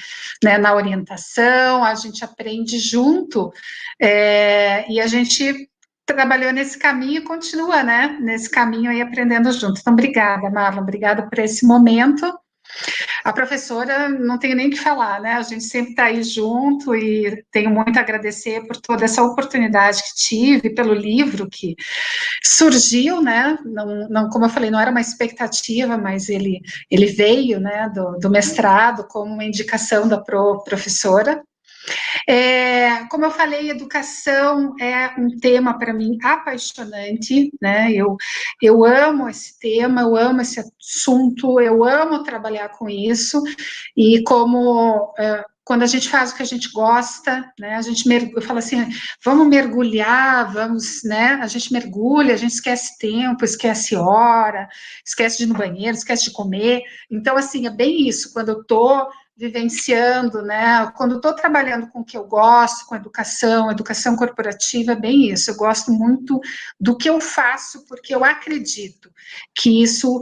né, na orientação, a gente aprende junto, e a gente trabalhou nesse caminho e continua, né, nesse caminho aí aprendendo junto. Então, obrigada, Marlon, obrigada por esse momento. A professora, não tenho nem o que falar, né? A gente sempre está aí junto e tenho muito a agradecer por toda essa oportunidade que tive, pelo livro que surgiu, né? Não, como eu falei, não era uma expectativa, mas ele veio, né, do mestrado como uma indicação da professora. Como eu falei, educação é um tema para mim apaixonante, né? Eu amo esse tema, eu amo esse assunto, eu amo trabalhar com isso, e quando a gente faz o que a gente gosta, né, eu falo assim, vamos mergulhar, né, a gente mergulha, a gente esquece tempo, esquece hora, esquece de ir no banheiro, esquece de comer, então, assim, é bem isso, quando eu estou vivenciando, né, quando estou trabalhando com o que eu gosto, com educação corporativa, é bem isso, eu gosto muito do que eu faço, porque eu acredito que isso,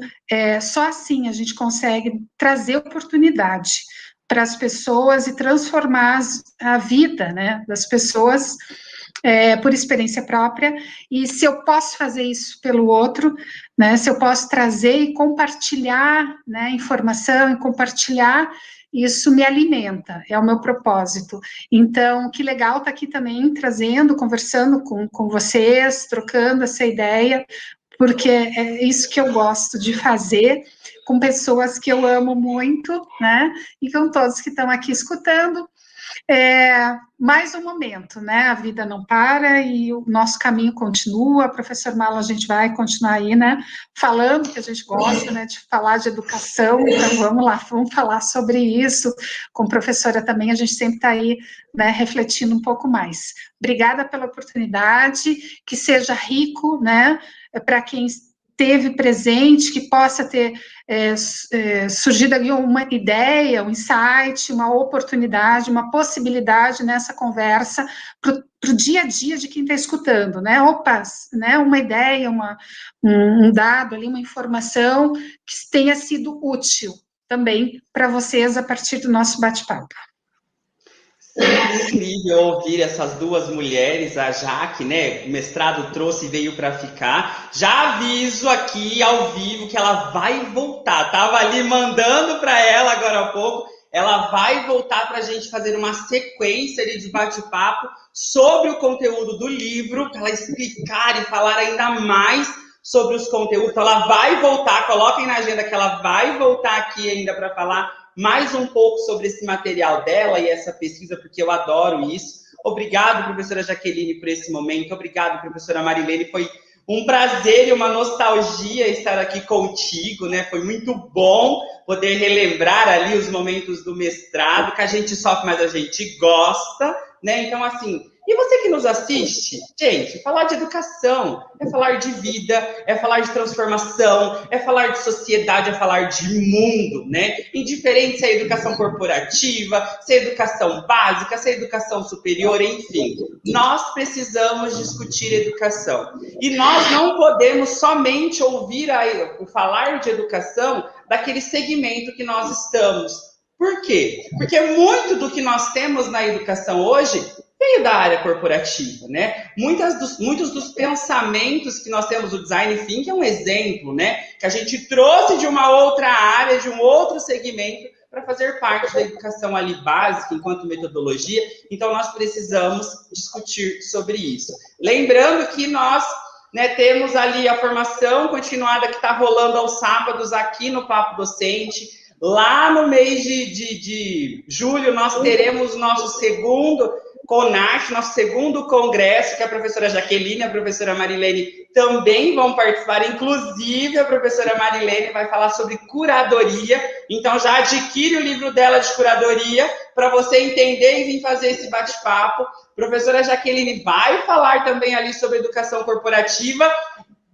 só assim a gente consegue trazer oportunidade para as pessoas e transformar a vida, né, das pessoas por experiência própria, e se eu posso fazer isso pelo outro, né, se eu posso trazer e compartilhar, né, informação e compartilhar, isso me alimenta, é o meu propósito. Então, que legal estar aqui também trazendo, conversando com vocês, trocando essa ideia, porque é isso que eu gosto de fazer com pessoas que eu amo muito, né, e com todos que estão aqui escutando. Mais um momento, né, a vida não para e o nosso caminho continua, professor Marlon, a gente vai continuar aí, né, falando que a gente gosta, né, de falar de educação, então vamos lá, vamos falar sobre isso, com a professora também, a gente sempre está aí, né, refletindo um pouco mais. Obrigada pela oportunidade, que seja rico, né, para quem esteve presente, que possa ter surgido ali uma ideia, um insight, uma oportunidade, uma possibilidade nessa conversa para o dia a dia de quem está escutando, né? Opa, né? Uma ideia, um dado ali, uma informação que tenha sido útil também para vocês a partir do nosso bate-papo. Incrível ouvir essas duas mulheres, a Jaque, né, o mestrado trouxe e veio para ficar. Já aviso aqui ao vivo que ela vai voltar. Tava ali mandando para ela agora há pouco. Ela vai voltar para a gente fazer uma sequência ali de bate-papo sobre o conteúdo do livro, para ela explicar e falar ainda mais sobre os conteúdos. Então, ela vai voltar, coloquem na agenda que ela vai voltar aqui ainda para falar mais um pouco sobre esse material dela e essa pesquisa, porque eu adoro isso. Obrigado, professora Jaqueline, por esse momento. Obrigado, professora Marilene. Foi um prazer e uma nostalgia estar aqui contigo, né? Foi muito bom poder relembrar ali os momentos do mestrado, que a gente sofre, mas a gente gosta, né? Então, assim, E você que nos assiste, gente, falar de educação é falar de vida, é falar de transformação, é falar de sociedade, é falar de mundo, né? Indiferente se é educação corporativa, se é educação básica, se é educação superior, enfim. Nós precisamos discutir educação. E nós não podemos somente ouvir o falar de educação daquele segmento que nós estamos. Por quê? Porque muito do que nós temos na educação hoje veio da área corporativa, né? Muitos dos pensamentos que nós temos, o design thinking é um exemplo, né? Que a gente trouxe de uma outra área, de um outro segmento, para fazer parte da educação ali básica, enquanto metodologia. Então, nós precisamos discutir sobre isso. Lembrando que nós, né, temos ali a formação continuada que está rolando aos sábados aqui no Papo Docente. Lá no mês de julho, nós teremos o nosso segundo CONAT, nosso segundo congresso, que a professora Jaqueline e a professora Marilene também vão participar. Inclusive, a professora Marilene vai falar sobre curadoria. Então, já adquire o livro dela de curadoria para você entender e vir fazer esse bate-papo. A professora Jaqueline vai falar também ali sobre educação corporativa,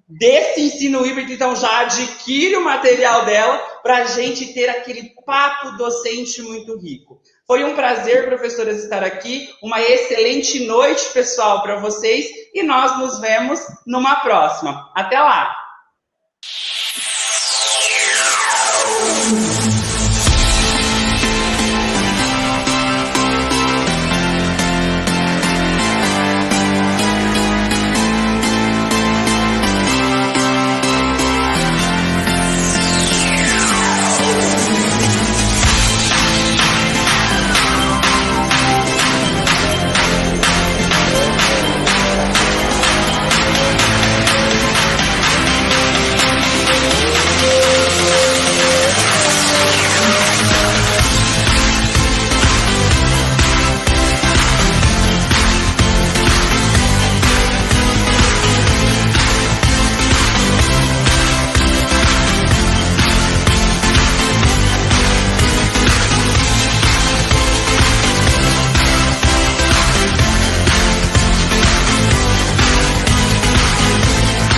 desse ensino híbrido, então já adquire o material dela para a gente ter aquele papo docente muito rico. Foi um prazer, professoras, estar aqui. Uma excelente noite, pessoal, para vocês. E nós nos vemos numa próxima. Até lá!